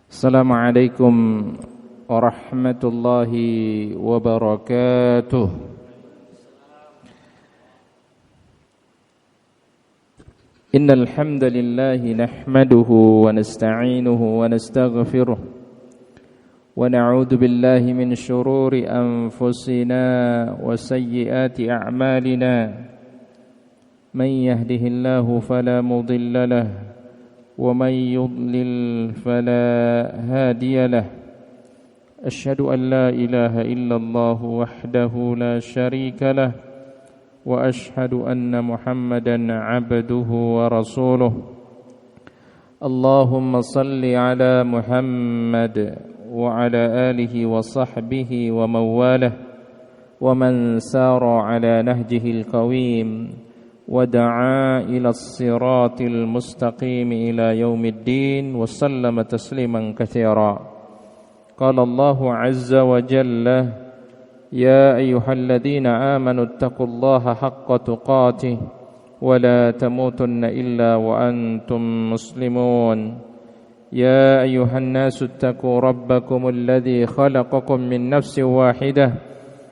Assalamualaikum warahmatullahi wabarakatuh. Innal hamdalillah nahmaduhu wa nasta'inuhu wa nastaghfiruh wa na'udzu billahi min shururi anfusina wa sayyiati a'malina. Man yahdihillahu fala mudilla lahu ومن يضلل فلا هادي له أشهد أن لا إله إلا الله وحده لا شريك له وأشهد أن محمدا عبده ورسوله اللهم صل على محمد وعلى آله وصحبه ومن والاه ومن سار على نهجه القويم ودعا إلى الصراط المستقيم إلى يوم الدين وسلم تسليما كثيرا. قال الله عز وجل: يا أيها الذين آمنوا اتقوا الله حق تقاته ولا تموتن إلا وأنتم مسلمون. يا أيها الناس اتقوا ربكم الذي خلقكم من نفس واحدة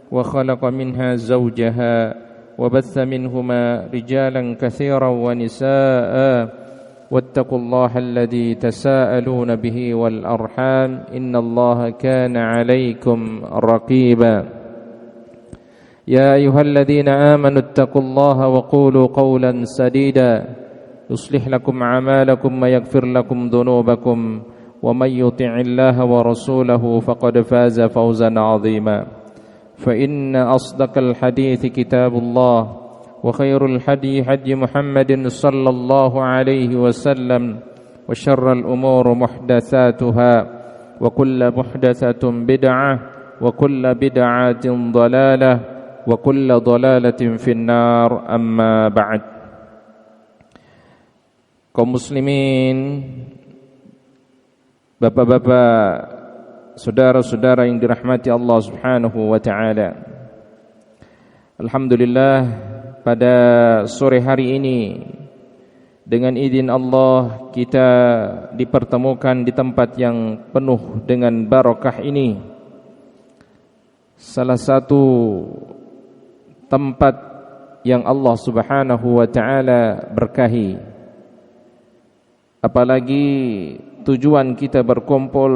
وخلق منها زوجها وبث منهما رجالا كثيرا ونساء واتقوا الله الذي تساءلون به والأرحام إن الله كان عليكم رقيبا. يا أيها الذين آمنوا اتقوا الله وقولوا قولا سديدا يصلح لكم أعمالكم ويغفر لكم ذنوبكم ومن يطع الله ورسوله فقد فاز فوزا عظيما. فإن أصدق الحديث كتاب الله وخير الهدي هدي محمد صلى الله عليه وسلم وشر الأمور محدثاتها وكل محدثة بدعة وكل بدعة ضلالة وكل ضلالة في النار أما بعد. Kaum muslimin, bapak-bapak, saudara-saudara yang dirahmati Allah Subhanahu wa taala. Alhamdulillah, pada sore hari ini dengan izin Allah kita dipertemukan di tempat yang penuh dengan barakah ini. Salah satu tempat yang Allah Subhanahu wa taala berkahi. Apalagi tujuan kita berkumpul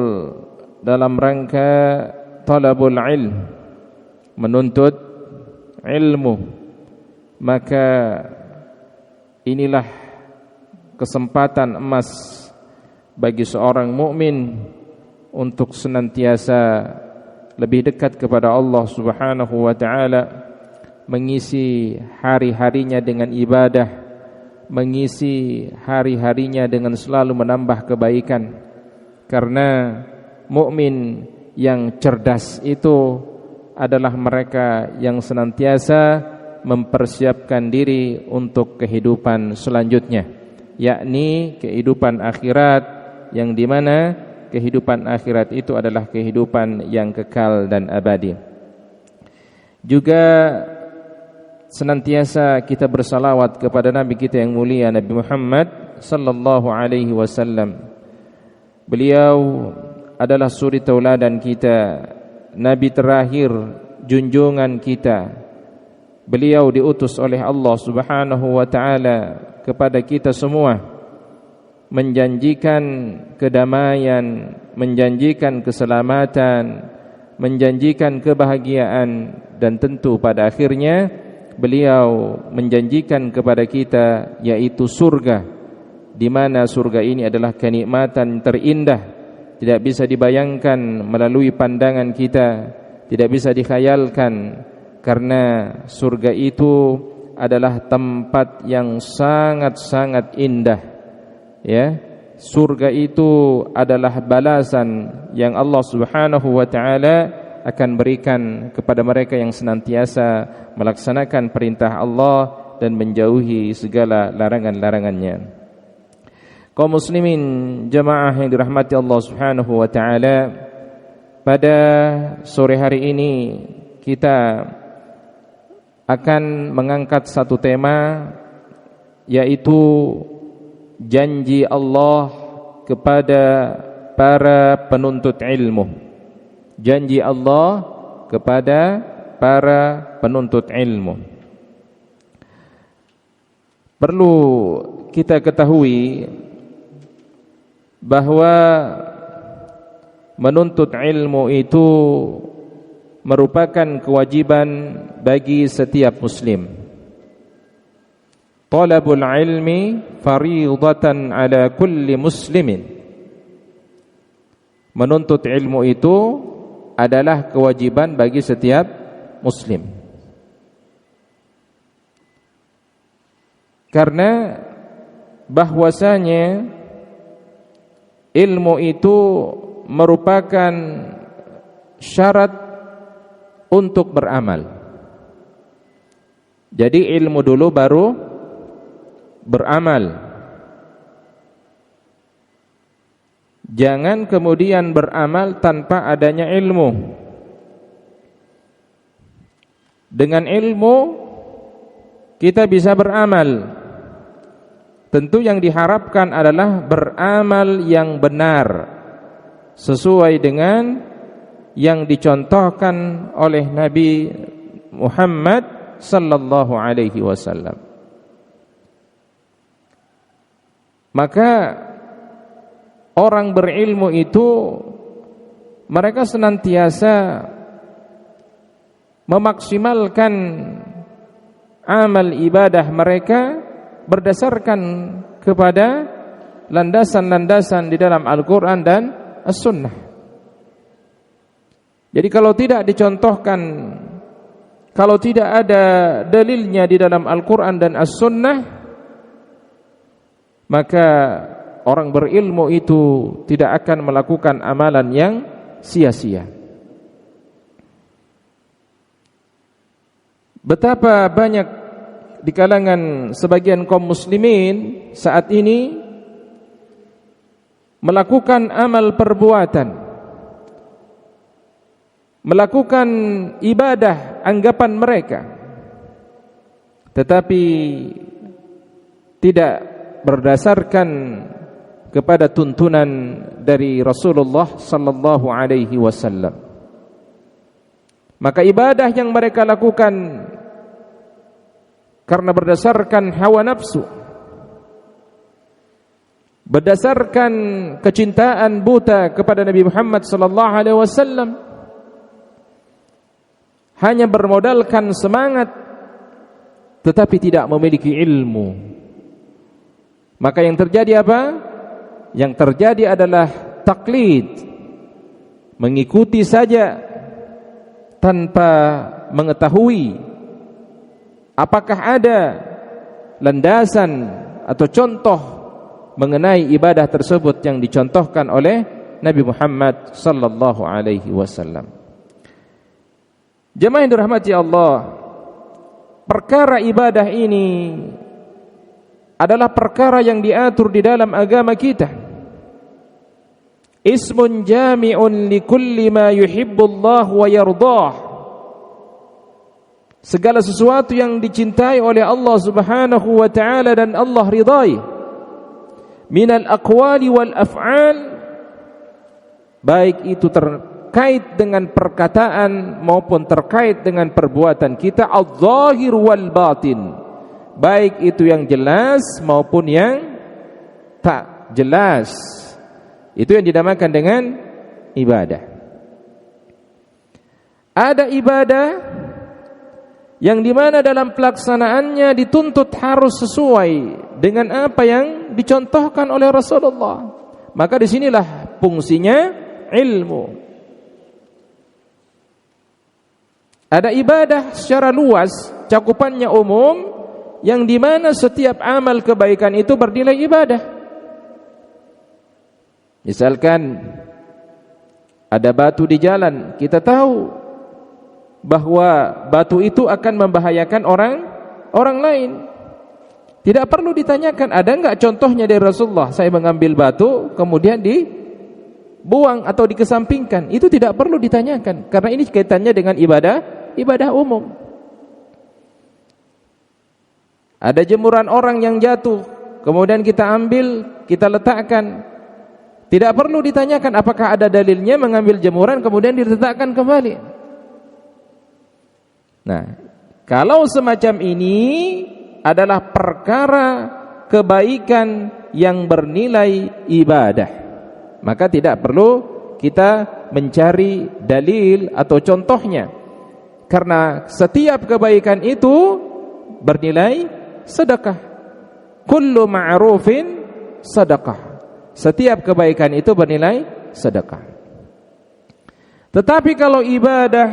dalam rangka talabul ilm, menuntut ilmu, maka inilah kesempatan emas bagi seorang mukmin untuk senantiasa lebih dekat kepada Allah Subhanahu wa taala, mengisi hari-harinya dengan ibadah, mengisi hari-harinya dengan selalu menambah kebaikan. Karena mukmin yang cerdas itu adalah mereka yang senantiasa mempersiapkan diri untuk kehidupan selanjutnya, yakni kehidupan akhirat, yang dimana kehidupan akhirat itu adalah kehidupan yang kekal dan abadi. Juga senantiasa kita bersalawat kepada Nabi kita yang mulia, Nabi Muhammad sallallahu alaihi wasallam. Beliau adalah suri tauladan kita, Nabi terakhir, junjungan kita. Beliau diutus oleh Allah Subhanahu wa taala kepada kita semua, menjanjikan kedamaian, menjanjikan keselamatan, menjanjikan kebahagiaan, dan tentu pada akhirnya beliau menjanjikan kepada kita yaitu surga, di mana surga ini adalah kenikmatan terindah. Tidak bisa dibayangkan melalui pandangan kita, tidak bisa dikhayalkan, karena surga itu adalah tempat yang sangat-sangat indah. Ya, surga itu adalah balasan yang Allah Subhanahu wa taala akan berikan kepada mereka yang senantiasa melaksanakan perintah Allah dan menjauhi segala larangan-larangannya. Kaum muslimin jamaah yang dirahmati Allah Subhanahu wa taala, pada sore hari ini kita akan mengangkat satu tema, yaitu janji Allah kepada para penuntut ilmu. Janji Allah kepada para penuntut ilmu. Perlu kita ketahui bahwa menuntut ilmu itu merupakan kewajiban bagi setiap muslim. Talabul ilmi fariidatan ala kulli muslimin. Menuntut ilmu itu adalah kewajiban bagi setiap muslim. Karena bahwasanya ilmu itu merupakan syarat untuk beramal. Jadi ilmu dulu baru beramal. Jangan kemudian beramal tanpa adanya ilmu. Dengan ilmu kita bisa beramal. Tentu yang diharapkan adalah beramal yang benar, sesuai dengan yang dicontohkan oleh Nabi Muhammad sallallahu alaihi wasallam. Maka orang berilmu itu mereka senantiasa memaksimalkan amal ibadah mereka berdasarkan kepada landasan-landasan di dalam Al-Quran dan As-Sunnah. Jadi kalau tidak dicontohkan, kalau tidak ada dalilnya di dalam Al-Quran dan As-Sunnah, maka orang berilmu itu tidak akan melakukan amalan yang sia-sia. Betapa banyak di kalangan sebagian kaum muslimin saat ini melakukan amal perbuatan, melakukan ibadah anggapan mereka, tetapi tidak berdasarkan kepada tuntunan dari Rasulullah sallallahu alaihi wasallam. Maka ibadah yang mereka lakukan karena berdasarkan hawa nafsu, berdasarkan kecintaan buta kepada Nabi Muhammad sallallahu alaihi wasallam, hanya bermodalkan semangat tetapi tidak memiliki ilmu. Maka yang terjadi apa? Yang terjadi adalah taklid, mengikuti saja tanpa mengetahui apakah ada landasan atau contoh mengenai ibadah tersebut yang dicontohkan oleh Nabi Muhammad sallallahu alaihi wasallam. Jemaah yang dirahmati Allah, perkara ibadah ini adalah perkara yang diatur di dalam agama kita. Ismun jami'un likulli ma yuhibbullah wa yardah. Segala sesuatu yang dicintai oleh Allah Subhanahu wa taala dan Allah ridai, minal aqwali wal af'al, baik itu terkait dengan perkataan maupun terkait dengan perbuatan kita, adz-dzahir wal batin, baik itu yang jelas maupun yang tak jelas. Itu yang dinamakan dengan ibadah. Ada ibadah yang dimana dalam pelaksanaannya dituntut harus sesuai dengan apa yang dicontohkan oleh Rasulullah. Maka disinilah fungsinya ilmu. Ada ibadah secara luas, cakupannya umum, yang dimana setiap amal kebaikan itu bernilai ibadah. Misalkan ada batu di jalan, kita tahu bahwa batu itu akan membahayakan orang lain. Tidak perlu ditanyakan, ada enggak contohnya dari Rasulullah saya mengambil batu kemudian dibuang atau dikesampingkan. Itu tidak perlu ditanyakan karena ini kaitannya dengan ibadah umum. Ada jemuran orang yang jatuh, kemudian kita ambil, kita letakkan, Tidak perlu ditanyakan apakah ada dalilnya mengambil jemuran kemudian diletakkan kembali. Nah, kalau semacam ini adalah perkara kebaikan yang bernilai ibadah, maka tidak perlu kita mencari dalil atau contohnya, karena setiap kebaikan itu bernilai sedekah. Kullu ma'rufin sedekah. Setiap kebaikan itu bernilai sedekah. Tetapi kalau ibadah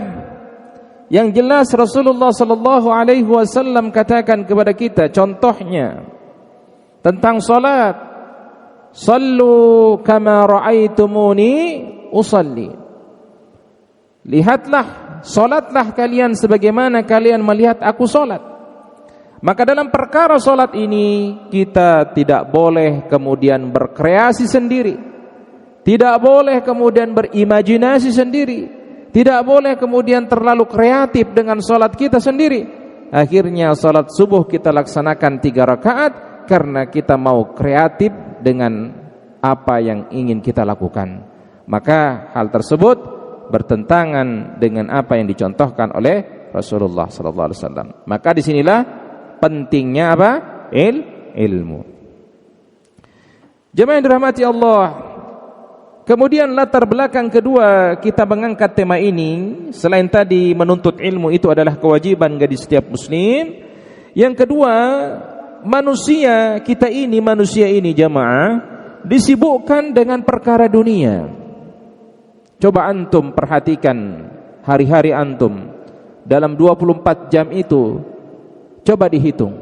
yang jelas Rasulullah sallallahu alaihi wasallam katakan kepada kita, contohnya tentang salat, sallu kama ra'aitumuni usalli. Lihatlah, salatlah kalian sebagaimana kalian melihat aku salat. Maka dalam perkara salat ini kita tidak boleh kemudian berkreasi sendiri, tidak boleh kemudian berimajinasi sendiri, tidak boleh kemudian terlalu kreatif dengan salat kita sendiri. Akhirnya salat subuh kita laksanakan 3 rakaat karena kita mau kreatif dengan apa yang ingin kita lakukan. Maka hal tersebut bertentangan dengan apa yang dicontohkan oleh Rasulullah sallallahu alaihi wasallam. Maka disinilah pentingnya apa? Ilmu. Jemaah yang dirahmati Allah. Kemudian latar belakang kedua kita mengangkat tema ini, selain tadi menuntut ilmu itu adalah kewajiban bagi setiap muslim. Yang kedua, manusia ini jemaah disibukkan dengan perkara dunia. Coba antum perhatikan hari-hari antum dalam 24 jam itu, coba dihitung,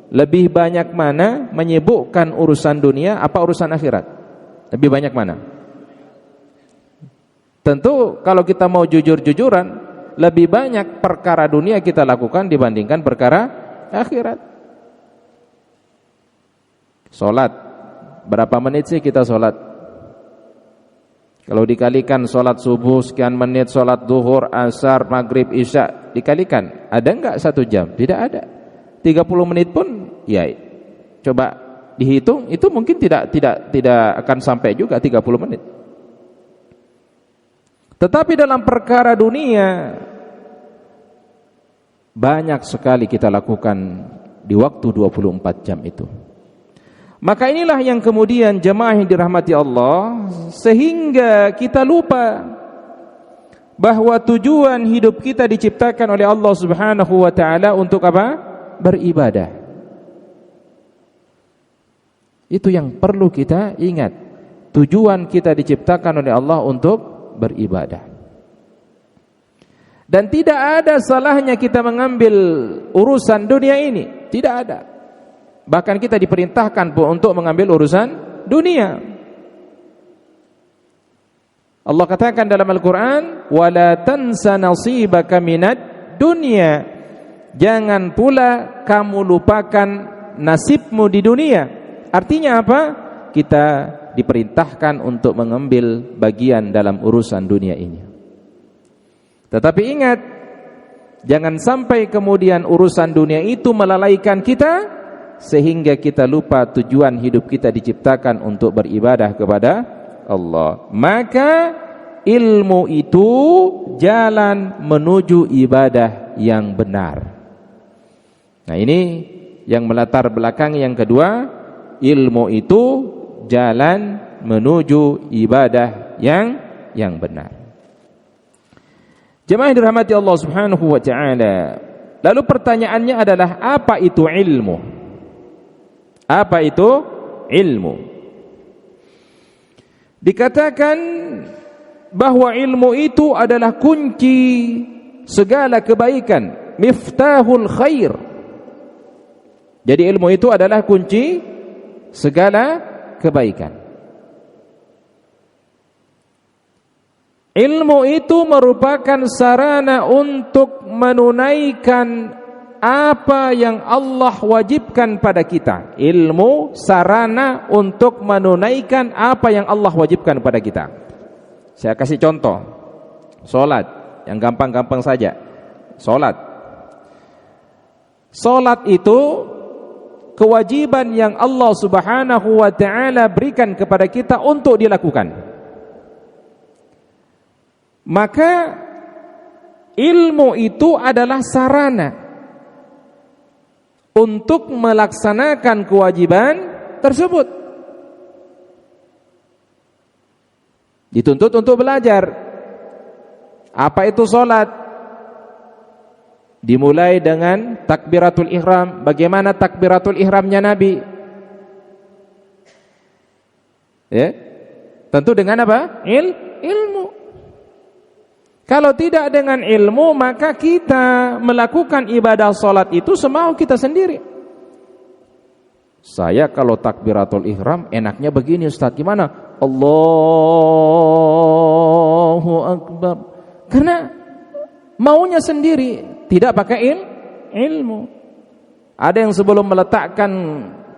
lebih banyak mana menyibukkan urusan dunia apa urusan akhirat? Lebih banyak mana? Tentu kalau kita mau jujur-jujuran, lebih banyak perkara dunia kita lakukan dibandingkan perkara akhirat. Salat, berapa menit sih kita salat? Kalau dikalikan salat subuh sekian menit, salat zuhur, asar, maghrib, isya, dikalikan, ada enggak 1 jam? Tidak ada. 30 menit pun ya coba dihitung, itu mungkin tidak akan sampai juga 30 menit. Tetapi dalam perkara dunia banyak sekali kita lakukan di waktu 24 jam itu. Maka inilah yang kemudian jemaah yang dirahmati Allah, sehingga kita lupa bahwa tujuan hidup kita diciptakan oleh Allah Subhanahu wa taala untuk apa? Beribadah. Itu yang perlu kita ingat. Tujuan kita diciptakan oleh Allah untuk beribadah. Dan tidak ada salahnya kita mengambil urusan dunia ini, tidak ada. Bahkan kita diperintahkan untuk mengambil urusan dunia. Allah katakan dalam Al-Qur'an, "Wala tansa nasibaka minad dunya." Jangan pula kamu lupakan nasibmu di dunia. Artinya apa? Kita diperintahkan untuk mengambil bagian dalam urusan dunia ini. Tetapi ingat, jangan sampai kemudian urusan dunia itu melalaikan kita sehingga kita lupa tujuan hidup kita diciptakan untuk beribadah kepada Allah. Maka ilmu itu jalan menuju ibadah yang benar. Nah, ini yang melatar belakang yang kedua, ilmu itu jalan menuju ibadah yang benar. Jemaah yang dirahmati Allah Subhanahu wa taala. Lalu pertanyaannya adalah, apa itu ilmu? Apa itu ilmu? Dikatakan bahwa ilmu itu adalah kunci segala kebaikan, miftahul khair. Jadi ilmu itu adalah kunci segala kebaikan. Ilmu itu merupakan sarana untuk menunaikan apa yang Allah wajibkan pada kita. Ilmu sarana untuk menunaikan apa yang Allah wajibkan pada kita. Saya kasih contoh. Salat, yang gampang-gampang saja. Salat. Salat itu kewajiban yang Allah Subhanahu wa taala berikan kepada kita untuk dilakukan. Maka ilmu itu adalah sarana untuk melaksanakan kewajiban tersebut. Dituntut untuk belajar. Apa itu salat? Dimulai dengan takbiratul ihram. Bagaimana takbiratul ihramnya Nabi? Ya. Tentu dengan apa? Ilmu. Kalau tidak dengan ilmu, maka kita melakukan ibadah salat itu semau kita sendiri. Saya kalau takbiratul ihram enaknya begini Ustaz, gimana? Allahu Akbar. Karena maunya sendiri, tidak pakai ilmu. Ada yang sebelum meletakkan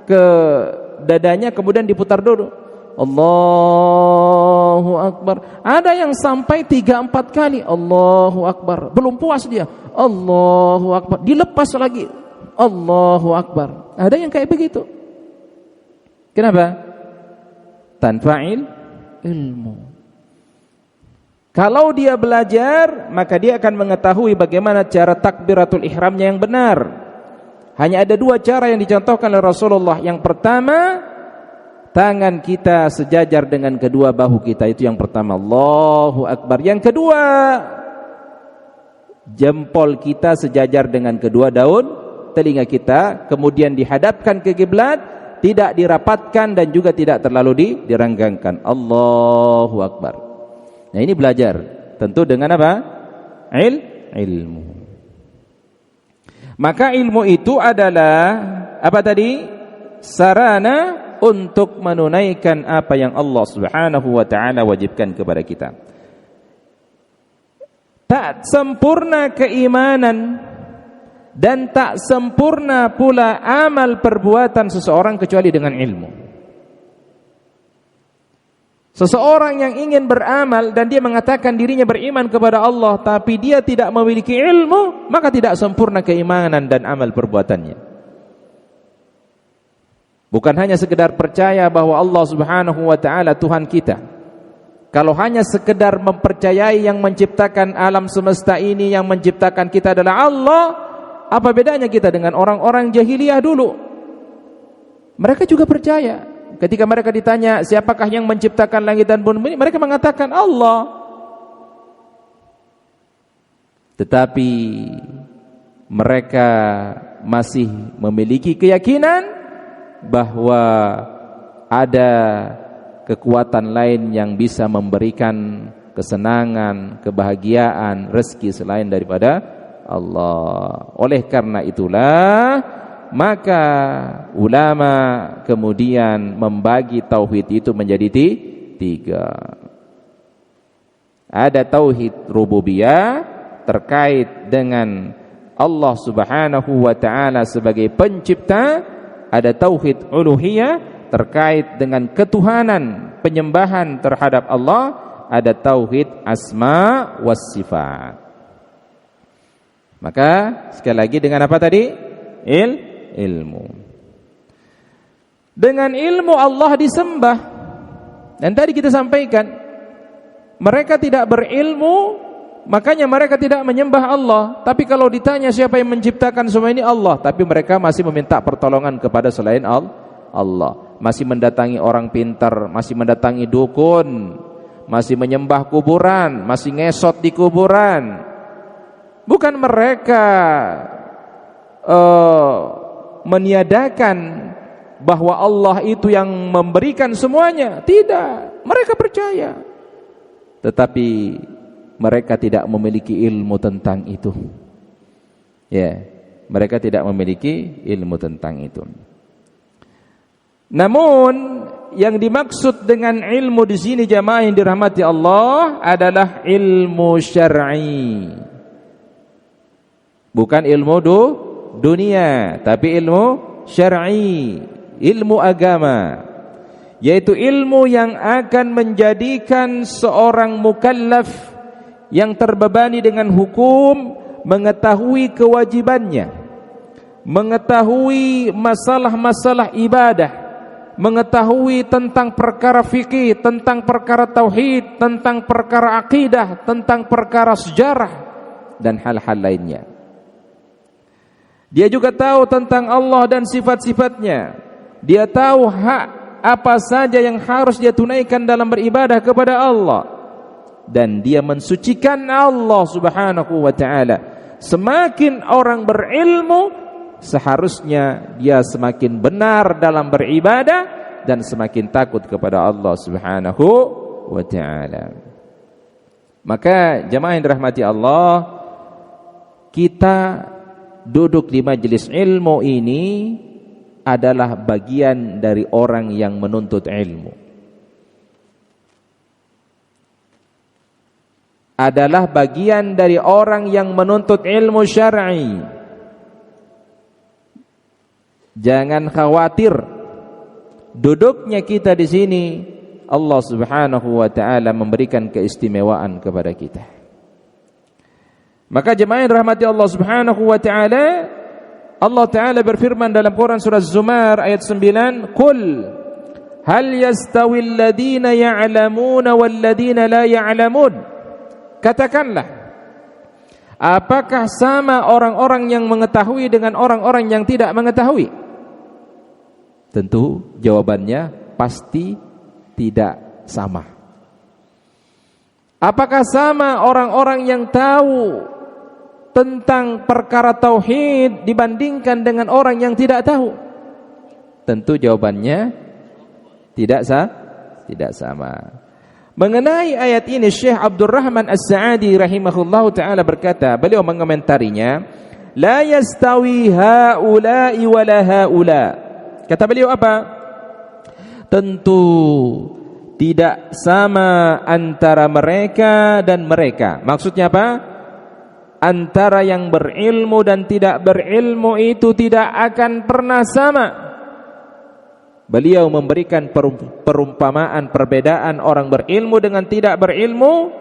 ke dadanya kemudian diputar dulu. Allahu Akbar. Ada yang sampai 3-4 kali Allahu Akbar. Belum puas dia. Allahu Akbar. Dilepas lagi. Allahu Akbar. Ada yang kayak begitu. Kenapa? Tanpa ilmu. Kalau dia belajar, maka dia akan mengetahui bagaimana cara takbiratul ihramnya yang benar. Hanya ada 2 cara yang dicontohkan oleh Rasulullah. Yang pertama, tangan kita sejajar dengan kedua bahu kita. Itu yang pertama, Allahu Akbar. Yang kedua, jempol kita sejajar dengan kedua daun telinga kita, kemudian dihadapkan ke kiblat, tidak dirapatkan dan juga tidak terlalu direnggangkan. Allahu Akbar. Nah, ini belajar. Tentu dengan apa? Ilmu. Maka ilmu itu adalah apa tadi? Sarana untuk menunaikan apa yang Allah Subhanahu wa taala wajibkan kepada kita. Tak sempurna keimanan dan tak sempurna pula amal perbuatan seseorang kecuali dengan ilmu. Seseorang yang ingin beramal dan dia mengatakan dirinya beriman kepada Allah tapi dia tidak memiliki ilmu, maka tidak sempurna keimanan dan amal perbuatannya. Bukan hanya sekedar percaya bahwa Allah Subhanahu wa taala Tuhan kita. Kalau hanya sekedar mempercayai yang menciptakan alam semesta ini, yang menciptakan kita adalah Allah, apa bedanya kita dengan orang-orang jahiliyah dulu? Mereka juga percaya. Ketika mereka ditanya siapakah yang menciptakan langit dan bumi, mereka mengatakan Allah. Tetapi mereka masih memiliki keyakinan bahwa ada kekuatan lain yang bisa memberikan kesenangan, kebahagiaan, rezeki selain daripada Allah. Oleh karena itulah maka ulama kemudian membagi tauhid itu menjadi 3. Ada tauhid rububiyah terkait dengan Allah Subhanahu wa taala sebagai pencipta. Ada tauhid uluhiyah terkait dengan ketuhanan, penyembahan terhadap Allah. Ada tauhid asma was sifat. Maka sekali lagi dengan apa tadi? Ilmu. Dengan ilmu Allah disembah. Dan tadi kita sampaikan, mereka tidak berilmu, makanya mereka tidak menyembah Allah. Tapi kalau ditanya siapa yang menciptakan semua ini, Allah. Tapi mereka masih meminta pertolongan kepada selain Allah. Masih mendatangi orang pintar, masih mendatangi dukun, masih menyembah kuburan, masih ngesot di kuburan. Bukan mereka meniadakan bahwa Allah itu yang memberikan semuanya. Tidak, mereka percaya. Tetapi mereka tidak memiliki ilmu tentang itu. Ya, mereka tidak memiliki ilmu tentang itu. Namun yang dimaksud dengan ilmu di sini jamaah yang dirahmati Allah adalah ilmu syar'i. Bukan ilmu dunia, tapi ilmu syar'i, ilmu agama, yaitu ilmu yang akan menjadikan seorang mukallaf yang terbebani dengan hukum mengetahui kewajibannya, mengetahui masalah-masalah ibadah, mengetahui tentang perkara fikih, tentang perkara tauhid, tentang perkara akidah, tentang perkara sejarah dan hal-hal lainnya. Dia juga tahu tentang Allah dan sifat-sifatnya. Dia tahu hak apa saja yang harus dia tunaikan dalam beribadah kepada Allah, dan dia mensucikan Allah Subhanahu wa ta'ala. Semakin orang berilmu, seharusnya dia semakin benar dalam beribadah dan semakin takut kepada Allah Subhanahu wa ta'ala. Maka jemaah yang dirahmati Allah, kita duduk di majelis ilmu ini adalah bagian dari orang yang menuntut ilmu. Adalah bagian dari orang yang menuntut ilmu syar'i. Jangan khawatir, duduknya kita di sini Allah Subhanahu wa ta'ala memberikan keistimewaan kepada kita. Maka jemaah yang rahmati Allah Subhanahu wa ta'ala, Allah Ta'ala berfirman dalam Quran surah Zumar ayat 9, "Qul hal yastawi alladhina ya'lamuna walladhina la ya'lamun." Katakanlah, apakah sama orang-orang yang mengetahui dengan orang-orang yang tidak mengetahui? Tentu jawabannya pasti tidak sama. Apakah sama orang-orang yang tahu tentang perkara tauhid dibandingkan dengan orang yang tidak tahu? Tentu jawabannya tidak sama. Mengenai ayat ini, Syekh Abdurrahman As-Sa'adi rahimahullahu taala berkata, beliau mengomentarinya, la yastawi haula'i wala haula. Kata beliau apa? Tentu tidak sama antara mereka dan mereka. Maksudnya apa? Antara yang berilmu dan tidak berilmu itu tidak akan pernah sama. Beliau memberikan perumpamaan perbedaan orang berilmu dengan tidak berilmu.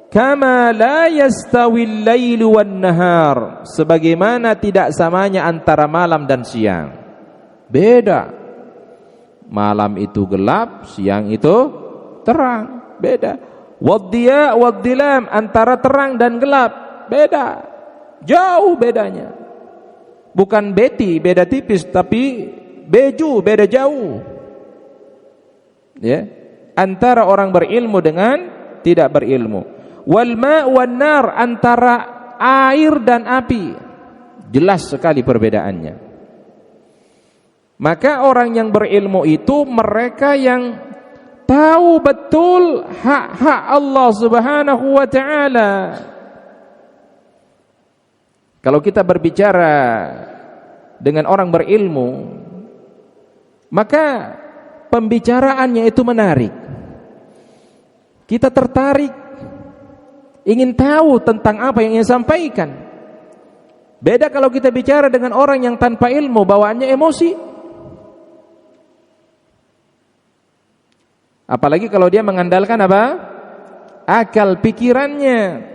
Kama la yastawil lailu wan nahar, sebagaimana tidak samanya antara malam dan siang. Beda. Malam itu gelap, siang itu terang. Beda. Waddiya waddilam, antara terang dan gelap. Beda. Jauh bedanya. Bukan beti, beda tipis, tapi beju, beda jauh. Ya, antara orang berilmu dengan tidak berilmu. Wal ma' wan nar, antara air dan api. Jelas sekali perbedaannya. Maka orang yang berilmu itu mereka yang tahu betul hak-hak Allah Subhanahu wa ta'ala. Kalau kita berbicara dengan orang berilmu, maka pembicaraannya itu menarik. Kita tertarik, ingin tahu tentang apa yang ia sampaikan. Beda kalau kita bicara dengan orang yang tanpa ilmu, bawaannya emosi. Apalagi kalau dia mengandalkan apa? Akal pikirannya.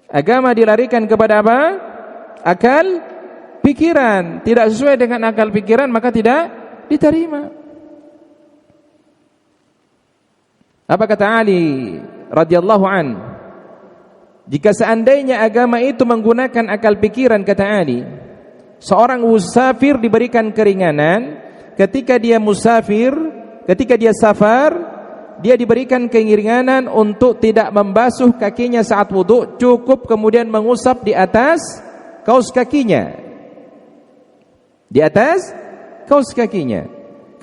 Agama dilarikan kepada apa? Akal pikiran. Tidak sesuai dengan akal pikiran maka tidak diterima. Apa kata Ali radhiyallahu an? Jika seandainya agama itu menggunakan akal pikiran, kata Ali, seorang musafir diberikan keringanan ketika dia musafir. Ketika dia safar, dia diberikan keringanan untuk tidak membasuh kakinya saat wudu, cukup kemudian mengusap di atas kaus kakinya. Di atas kaus kakinya.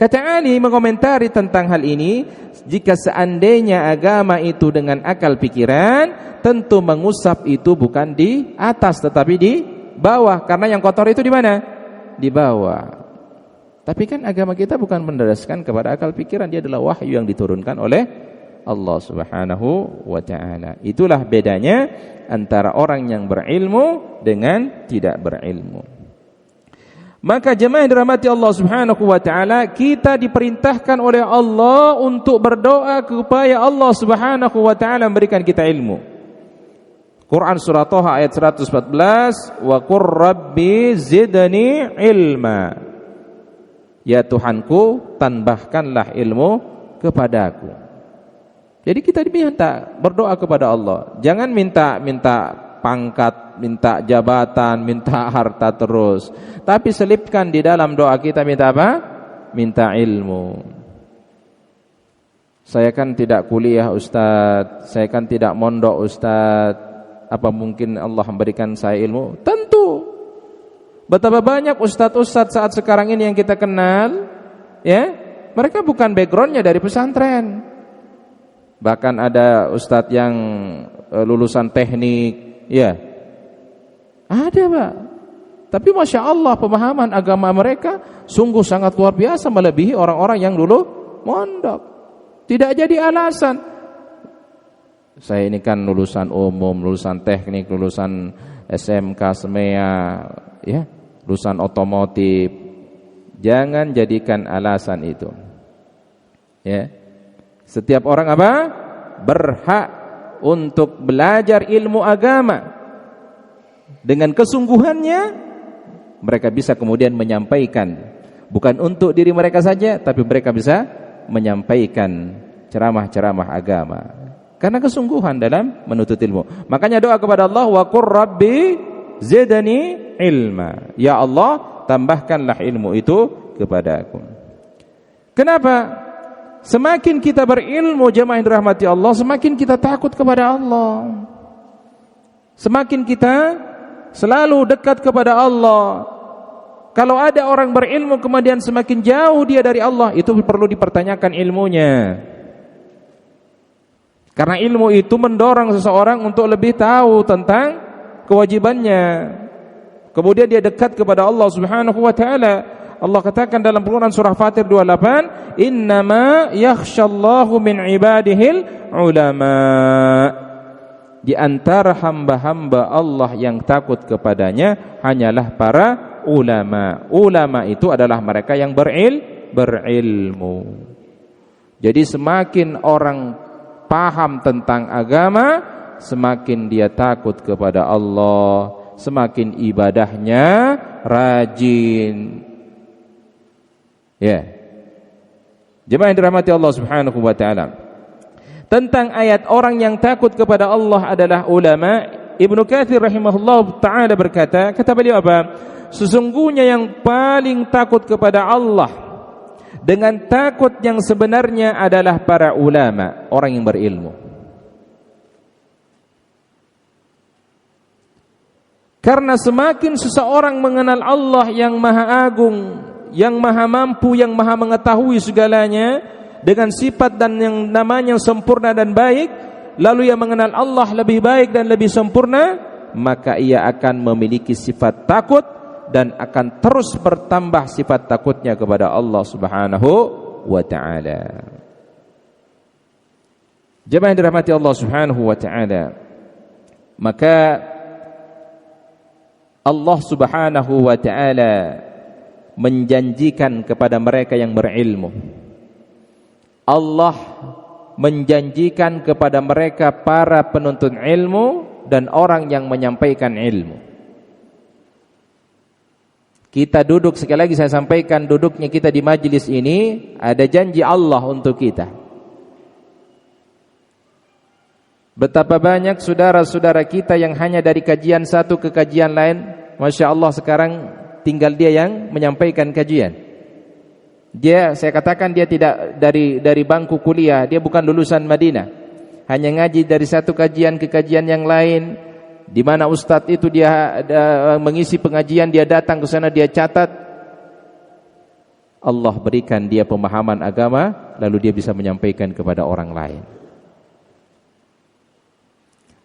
Kata Ali mengomentari tentang hal ini, jika seandainya agama itu dengan akal pikiran, tentu mengusap itu bukan di atas tetapi di bawah, karena yang kotor itu di mana? Di bawah. Tapi kan agama kita bukan mendasarkan kepada akal pikiran, dia adalah wahyu yang diturunkan oleh Allah Subhanahu wa ta'ala. Itulah bedanya antara orang yang berilmu dengan tidak berilmu. Maka jemaah yang dirahmati Allah Subhanahu wa ta'ala, kita diperintahkan oleh Allah untuk berdoa kepada Allah Subhanahu wa ta'ala memberikan kita ilmu. Quran surah Thaha ayat 114, wa qur rabbi zidni ilma. Ya Tuhanku, tambahkanlah ilmu kepadaku. Jadi kita diminta berdoa kepada Allah. Jangan minta pangkat, minta jabatan, minta harta terus. Tapi selipkan di dalam doa kita minta apa? Minta ilmu. Saya kan tidak kuliah Ustaz, saya kan tidak mondok Ustaz. Apa mungkin Allah memberikan saya ilmu? Tentu. Betapa banyak ustadz-ustadz saat sekarang ini yang kita kenal, ya, mereka bukan backgroundnya dari pesantren. Bahkan ada ustadz yang lulusan teknik, ya, ada Pak. Tapi Masya Allah pemahaman agama mereka sungguh sangat luar biasa, melebihi orang-orang yang dulu mondok. Tidak jadi alasan. Saya ini kan lulusan umum, lulusan teknik, lulusan SMK, SMEA, ya, lulusan otomotif. Jangan jadikan alasan itu. Ya. Setiap orang apa? Berhak untuk belajar ilmu agama. Dengan kesungguhannya mereka bisa kemudian menyampaikan, bukan untuk diri mereka saja, tapi mereka bisa menyampaikan ceramah-ceramah agama. Karena kesungguhan dalam menuntut ilmu. Makanya doa kepada Allah, wa qur rabbi zidni ilma. Ya Allah, tambahkanlah ilmu itu kepadaku. Kenapa? Semakin kita berilmu jemaah yang dirahmati Allah, semakin kita takut kepada Allah. Semakin kita selalu dekat kepada Allah. Kalau ada orang berilmu kemudian semakin jauh dia dari Allah, itu perlu dipertanyakan ilmunya. Karena ilmu itu mendorong seseorang untuk lebih tahu tentang kewajibannya. Kemudian dia dekat kepada Allah Subhanahu wa taala. Allah katakan dalam Quran surah Fatir 28, "Innama yakhshallahu min ibadihil ulama." Di antara hamba-hamba Allah yang takut kepadanya hanyalah para ulama. Ulama itu adalah mereka yang berilmu. Jadi semakin orang paham tentang agama, semakin dia takut kepada Allah, semakin ibadahnya rajin. Ya. Jemaah yang dirahmati Allah Subhanahu wa taala. Tentang ayat orang yang takut kepada Allah adalah ulama, Ibnu Katsir rahimahullah taala berkata, kata beliau apa? Sesungguhnya yang paling takut kepada Allah dengan takut yang sebenarnya adalah para ulama, orang yang berilmu. Karena semakin seseorang mengenal Allah yang maha agung, yang maha mampu, yang maha mengetahui segalanya, dengan sifat dan yang namanya sempurna dan baik, lalu ia mengenal Allah lebih baik dan lebih sempurna, maka ia akan memiliki sifat takut dan akan terus bertambah sifat takutnya kepada Allah Subhanahu wa taala. Jemaah yang dirahmati Allah Subhanahu wa taala, maka Allah Subhanahu wa taala menjanjikan kepada mereka yang berilmu. Allah menjanjikan kepada mereka para penuntut ilmu dan orang yang menyampaikan ilmu. Kita duduk, sekali lagi saya sampaikan, duduknya kita di majelis ini ada janji Allah untuk kita. Betapa banyak saudara-saudara kita yang hanya dari kajian satu ke kajian lain, Masya Allah sekarang tinggal dia yang menyampaikan kajian. Dia, saya katakan dia tidak dari bangku kuliah, dia bukan lulusan Madinah, hanya ngaji dari satu kajian ke kajian yang lain. Di mana ustadz itu dia mengisi pengajian, dia datang ke sana, dia catat. Allah berikan dia pemahaman agama, lalu dia bisa menyampaikan kepada orang lain.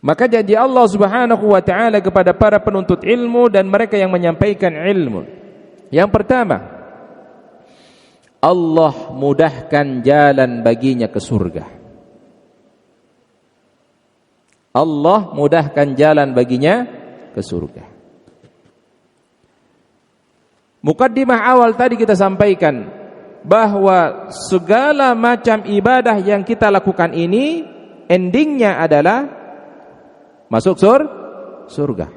Maka janji Allah Subhanahu wa taala kepada para penuntut ilmu dan mereka yang menyampaikan ilmu. Yang pertama, Allah mudahkan jalan baginya ke surga. Allah mudahkan jalan baginya ke surga. Mukaddimah awal tadi kita sampaikan bahwa segala macam ibadah yang kita lakukan ini endingnya adalah masuk surga.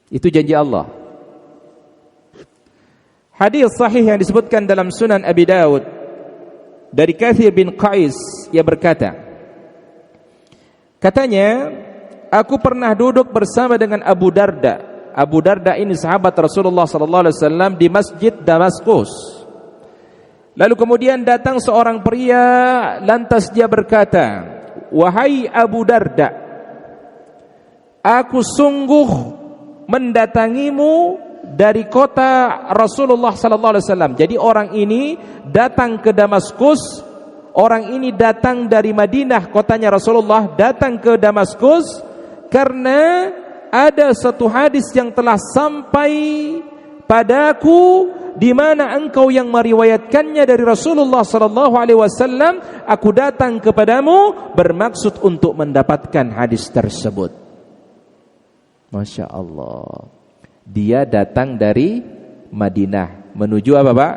Itu janji Allah. Hadis sahih yang disebutkan dalam Sunan Abi Dawud dari Katsir bin Qais, ia berkata, katanya, aku pernah duduk bersama dengan Abu Darda. Abu Darda ini sahabat Rasulullah sallallahu alaihi wasallam di Masjid Damaskus. Lalu kemudian datang seorang pria, lantas dia berkata, wahai Abu Darda, aku sungguh mendatangimu dari kota Rasulullah sallallahu alaihi wasallam. Jadi orang ini datang ke Damaskus, orang ini datang dari Madinah, kotanya Rasulullah, datang ke Damaskus karena ada satu hadis yang telah sampai padaku, di mana engkau yang meriwayatkannya dari Rasulullah sallallahu alaihi wasallam. Aku datang kepadamu bermaksud untuk mendapatkan hadis tersebut. Masya Allah. Dia datang dari Madinah menuju apa Pak?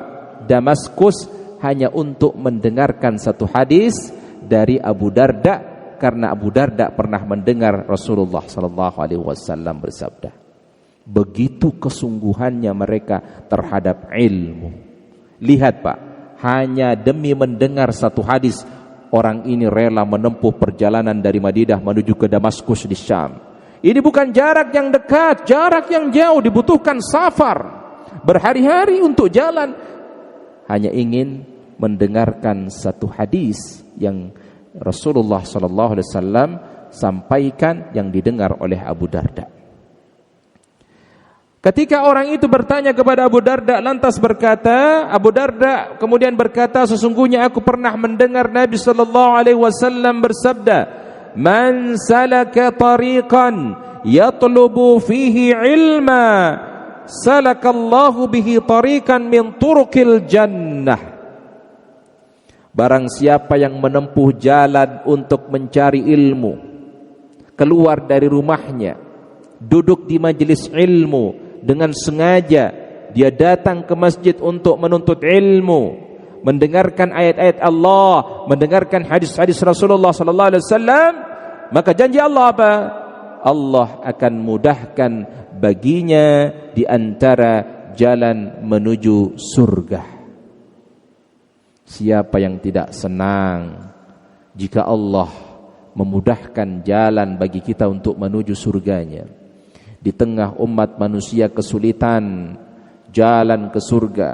Damaskus, hanya untuk mendengarkan satu hadis dari Abu Darda, karena Abu Darda pernah mendengar Rasulullah sallallahu alaihi wasallam bersabda. Begitu kesungguhannya mereka terhadap ilmu. Lihat Pak, hanya demi mendengar satu hadis, orang ini rela menempuh perjalanan dari Madinah menuju ke Damaskus di Syam. Ini bukan jarak yang dekat, jarak yang jauh, dibutuhkan safar berhari-hari untuk jalan, hanya ingin mendengarkan satu hadis yang Rasulullah sallallahu alaihi wasallam sampaikan, yang didengar oleh Abu Darda. Ketika orang itu bertanya kepada Abu Darda, lantas berkata, Abu Darda kemudian berkata, sesungguhnya aku pernah mendengar Nabi sallallahu alaihi wasallam bersabda, man salaka tariqan yatlubu fihi ilma salakallahu bihi tariqan min turuqil jannah. Barang siapa yang menempuh jalan untuk mencari ilmu, keluar dari rumahnya, duduk di majelis ilmu dengan sengaja, dia datang ke masjid untuk menuntut ilmu, mendengarkan ayat-ayat Allah, mendengarkan hadis-hadis Rasulullah sallallahu alaihi wasallam, maka janji Allah apa? Allah akan mudahkan baginya di antara jalan menuju surga. Siapa yang tidak senang jika Allah memudahkan jalan bagi kita untuk menuju surganya? Di tengah umat manusia kesulitan jalan ke surga,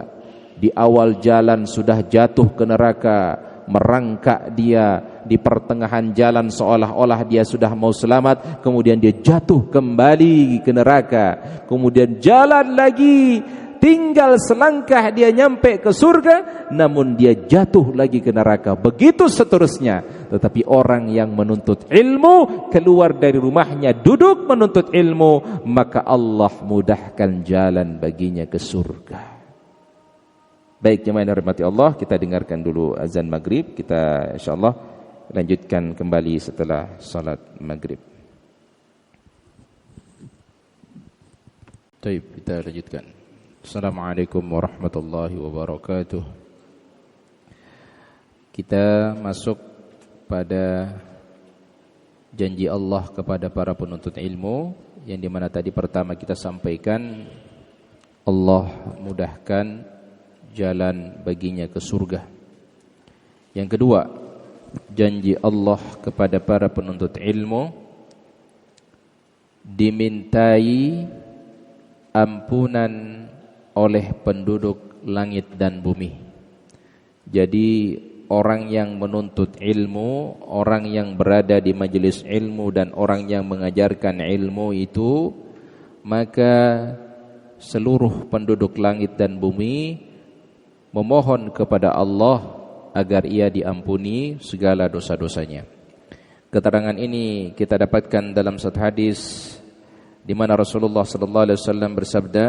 di awal jalan sudah jatuh ke neraka, merangkak dia di pertengahan jalan seolah-olah dia sudah mau selamat, kemudian dia jatuh kembali ke neraka, kemudian jalan lagi, tinggal selangkah dia nyampe ke surga, namun dia jatuh lagi ke neraka. Begitu seterusnya. Tetapi orang yang menuntut ilmu, keluar dari rumahnya, duduk menuntut ilmu, maka Allah mudahkan jalan baginya ke surga. Baik jemaah yang dirahmati Allah, kita dengarkan dulu azan maghrib. Kita insyaallah lanjutkan kembali setelah salat maghrib. Baik, kita lanjutkan. Assalamualaikum warahmatullahi wabarakatuh. Kita masuk pada janji Allah kepada para penuntut ilmu, yang dimana tadi pertama kita sampaikan Allah mudahkan jalan baginya ke surga. Yang kedua, janji Allah kepada para penuntut ilmu, dimintai ampunan oleh penduduk langit dan bumi. Jadi orang yang menuntut ilmu, orang yang berada di majelis ilmu dan orang yang mengajarkan ilmu itu, maka seluruh penduduk langit dan bumi memohon kepada Allah agar ia diampuni segala dosa-dosanya. Keterangan ini kita dapatkan dalam satu hadis di mana Rasulullah sallallahu alaihi wasallam bersabda,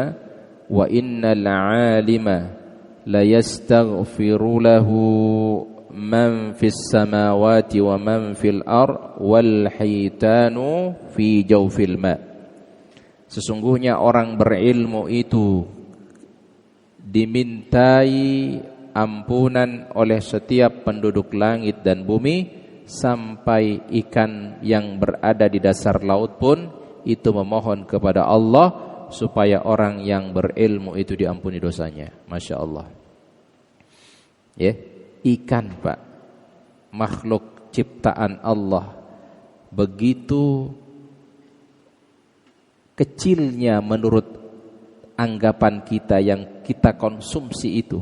"Wa innal 'alima la yastaghfiru lahu man fis samawati wa man fil ard wal haitanu fi jawfil ma." Sesungguhnya orang berilmu itu dimintai ampunan oleh setiap penduduk langit dan bumi, sampai ikan yang berada di dasar laut pun itu memohon kepada Allah supaya orang yang berilmu itu diampuni dosanya. Masya Allah. Ya, ikan Pak, makhluk ciptaan Allah, begitu kecilnya menurut anggapan kita yang kita konsumsi itu,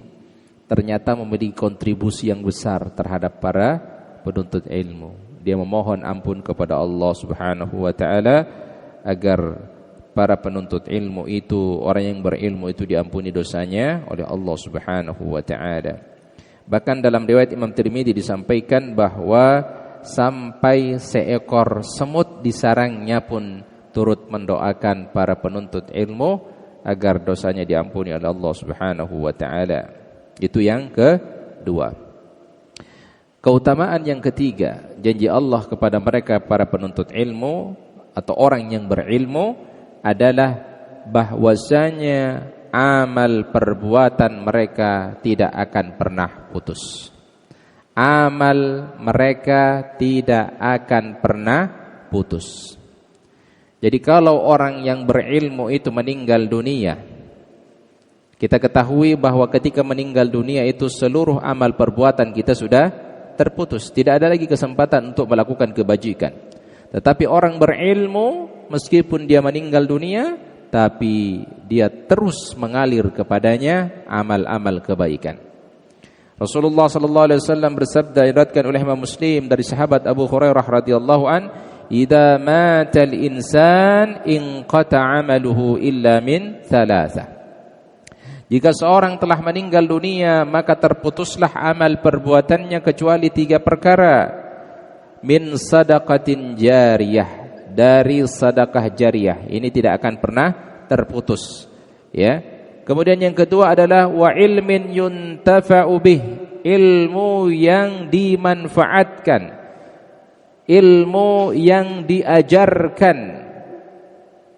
ternyata memiliki kontribusi yang besar terhadap para penuntut ilmu. Dia memohon ampun kepada Allah Subhanahu wa taala agar para penuntut ilmu itu, orang yang berilmu itu diampuni dosanya oleh Allah Subhanahu wa taala. Bahkan dalam riwayat Imam Tirmidzi disampaikan bahwa sampai seekor semut di sarangnya pun turut mendoakan para penuntut ilmu agar dosanya diampuni oleh Allah Subhanahu wa taala. Itu yang kedua. Keutamaan yang ketiga, janji Allah kepada mereka para penuntut ilmu atau orang yang berilmu adalah bahwasanya amal perbuatan mereka tidak akan pernah putus. Amal mereka tidak akan pernah putus. Jadi kalau orang yang berilmu itu meninggal dunia, kita ketahui bahwa ketika meninggal dunia itu seluruh amal perbuatan kita sudah terputus. Tidak ada lagi kesempatan untuk melakukan kebajikan. Tetapi orang berilmu, meskipun dia meninggal dunia, tapi dia terus mengalir kepadanya amal-amal kebaikan. Rasulullah sallallahu alaihi wasallam bersabda, diriwayatkan oleh Imam Muslim dari sahabat Abu Hurairah radhiyallahu an, "Idza matal insan inqata 'amaluhu illa min thalathah." Jika seorang telah meninggal dunia, maka terputuslah amal perbuatannya kecuali 3 perkara. Min sadaqatin jariyah, dari sedekah jariyah, ini tidak akan pernah terputus, ya. Kemudian yang kedua adalah wa ilmin yuntafa'u bih, ilmu yang dimanfaatkan, ilmu yang diajarkan.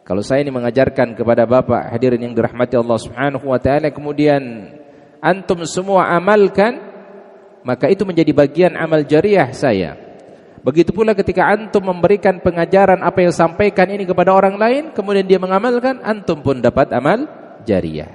Kalau saya ini mengajarkan kepada Bapak hadirin yang dirahmati Allah Subhanahu wa taala, kemudian antum semua amalkan, maka itu menjadi bagian amal jariyah saya. Begitu pula ketika antum memberikan pengajaran apa yang sampaikan ini kepada orang lain, kemudian dia mengamalkan, antum pun dapat amal jariyah.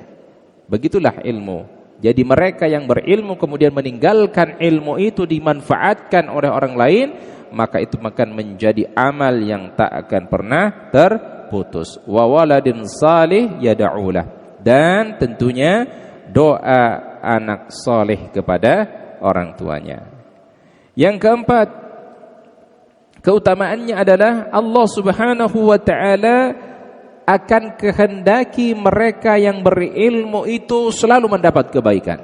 Begitulah ilmu. Jadi mereka yang berilmu kemudian meninggalkan ilmu itu dimanfaatkan oleh orang lain, maka itu akan menjadi amal yang tak akan pernah terputus. Wa waladin salih yad'ulah. Dan tentunya doa anak saleh kepada orang tuanya. Yang keempat, keutamaannya adalah Allah Subhanahu wa taala akan kehendaki mereka yang berilmu itu selalu mendapat kebaikan.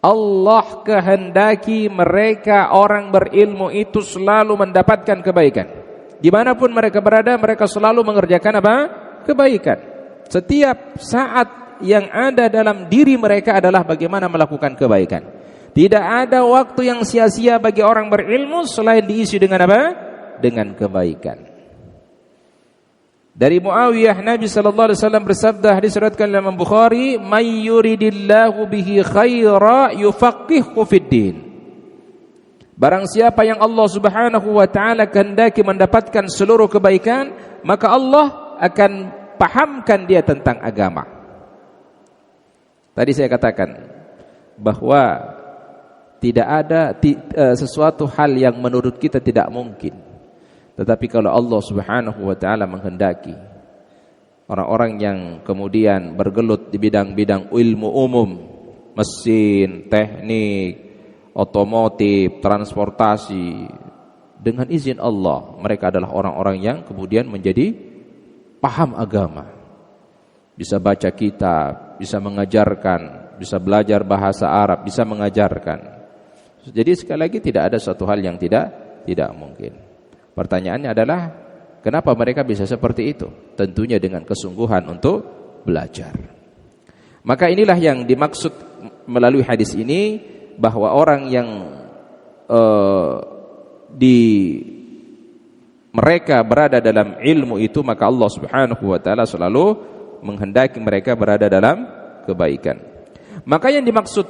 Allah kehendaki mereka orang berilmu itu selalu mendapatkan kebaikan. Dimanapun mereka berada, mereka selalu mengerjakan apa? Kebaikan. Setiap saat yang ada dalam diri mereka adalah bagaimana melakukan kebaikan. Tidak ada waktu yang sia-sia bagi orang berilmu selain diisi dengan apa? Dengan kebaikan. Dari Muawiyah, Nabi sallallahu alaihi wasallam bersabda, hadis riwayatkan Imam Bukhari, "May yuridillahu bihi khaira yufaqihu fid din." Barang siapa yang Allah Subhanahu wa taala kehendaki mendapatkan seluruh kebaikan, maka Allah akan pahamkan dia tentang agama. Tadi saya katakan bahwa tidak ada sesuatu hal yang menurut kita tidak mungkin. Tetapi kalau Allah Subhanahu wa taala menghendaki, orang-orang yang kemudian bergelut di bidang-bidang ilmu umum, mesin, teknik, otomotif, transportasi, dengan izin Allah, mereka adalah orang-orang yang kemudian menjadi paham agama. Bisa baca kitab, bisa mengajarkan, bisa belajar bahasa Arab, bisa mengajarkan. Jadi sekali lagi tidak ada suatu hal yang tidak mungkin. Pertanyaannya adalah kenapa mereka bisa seperti itu? Tentunya dengan kesungguhan untuk belajar. Maka inilah yang dimaksud melalui hadis ini, bahwa orang yang mereka berada dalam ilmu itu, maka Allah Subhanahu wa taala selalu menghendaki mereka berada dalam kebaikan. Maka yang dimaksud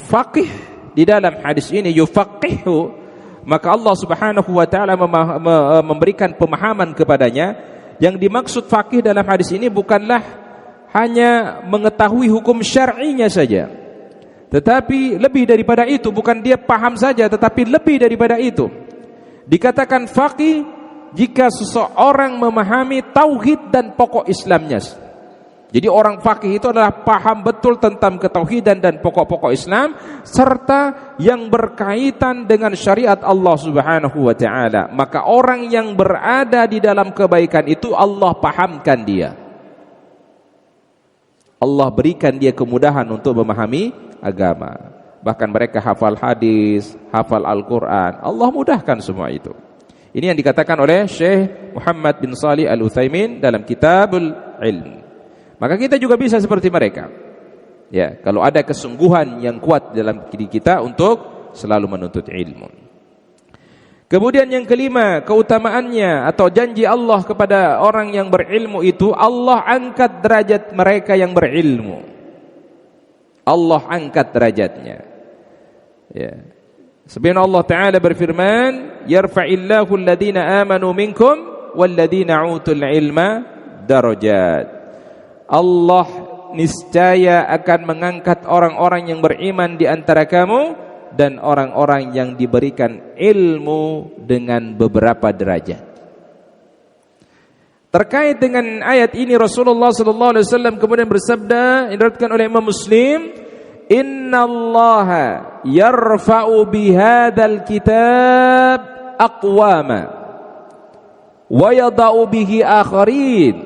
faqih di dalam hadis ini, yufaqihu, maka Allah Subhanahu wa taala memberikan pemahaman kepadanya. Yang dimaksud faqih dalam hadis ini bukanlah hanya mengetahui hukum syar'inya saja, tetapi lebih daripada itu. Bukan dia paham saja, tetapi lebih daripada itu. Dikatakan faqih jika seseorang memahami tauhid dan pokok Islamnya. Jadi orang faqih itu adalah paham betul tentang ketauhidan dan pokok-pokok Islam, serta yang berkaitan dengan syariat Allah Subhanahu wa taala. Maka orang yang berada di dalam kebaikan itu Allah pahamkan dia. Allah berikan dia kemudahan untuk memahami agama. Bahkan mereka hafal hadis, hafal Al-Quran. Allah mudahkan semua itu. Ini yang dikatakan oleh Syekh Muhammad bin Shalih Al-Utsaimin dalam Kitabul Ilm. Maka kita juga bisa seperti mereka. Ya, kalau ada kesungguhan yang kuat dalam diri kita untuk selalu menuntut ilmu. Kemudian yang kelima, keutamaannya atau janji Allah kepada orang yang berilmu itu, Allah angkat derajat mereka yang berilmu. Allah angkat derajatnya. Ya. Sebagaimana Allah Ta'ala berfirman, yarfa'illahu alladhina amanu minkum walladhina utul ilma darajat. Allah niscaya akan mengangkat orang-orang yang beriman di antara kamu dan orang-orang yang diberikan ilmu dengan beberapa derajat. Terkait dengan ayat ini Rasulullah sallallahu alaihi wasallam kemudian bersabda, diriwayatkan oleh Imam Muslim, "Innallaha yarfa'u bihadzal kitab aqwama wa yada'u bihi akharin."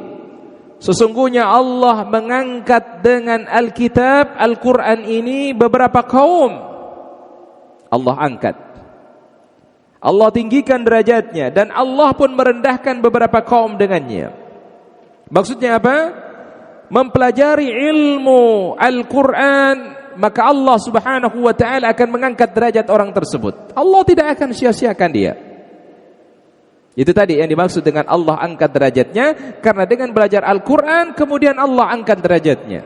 Sesungguhnya Allah mengangkat dengan Alkitab, Al-Quran ini beberapa kaum. Allah angkat, Allah tinggikan derajatnya, dan Allah pun merendahkan beberapa kaum dengannya. Maksudnya apa? Mempelajari ilmu Al-Quran, maka Allah Subhanahu wa ta'ala akan mengangkat derajat orang tersebut. Allah tidak akan sia-siakan dia. Itu tadi yang dimaksud dengan Allah angkat derajatnya, karena dengan belajar Al-Quran kemudian Allah angkat derajatnya.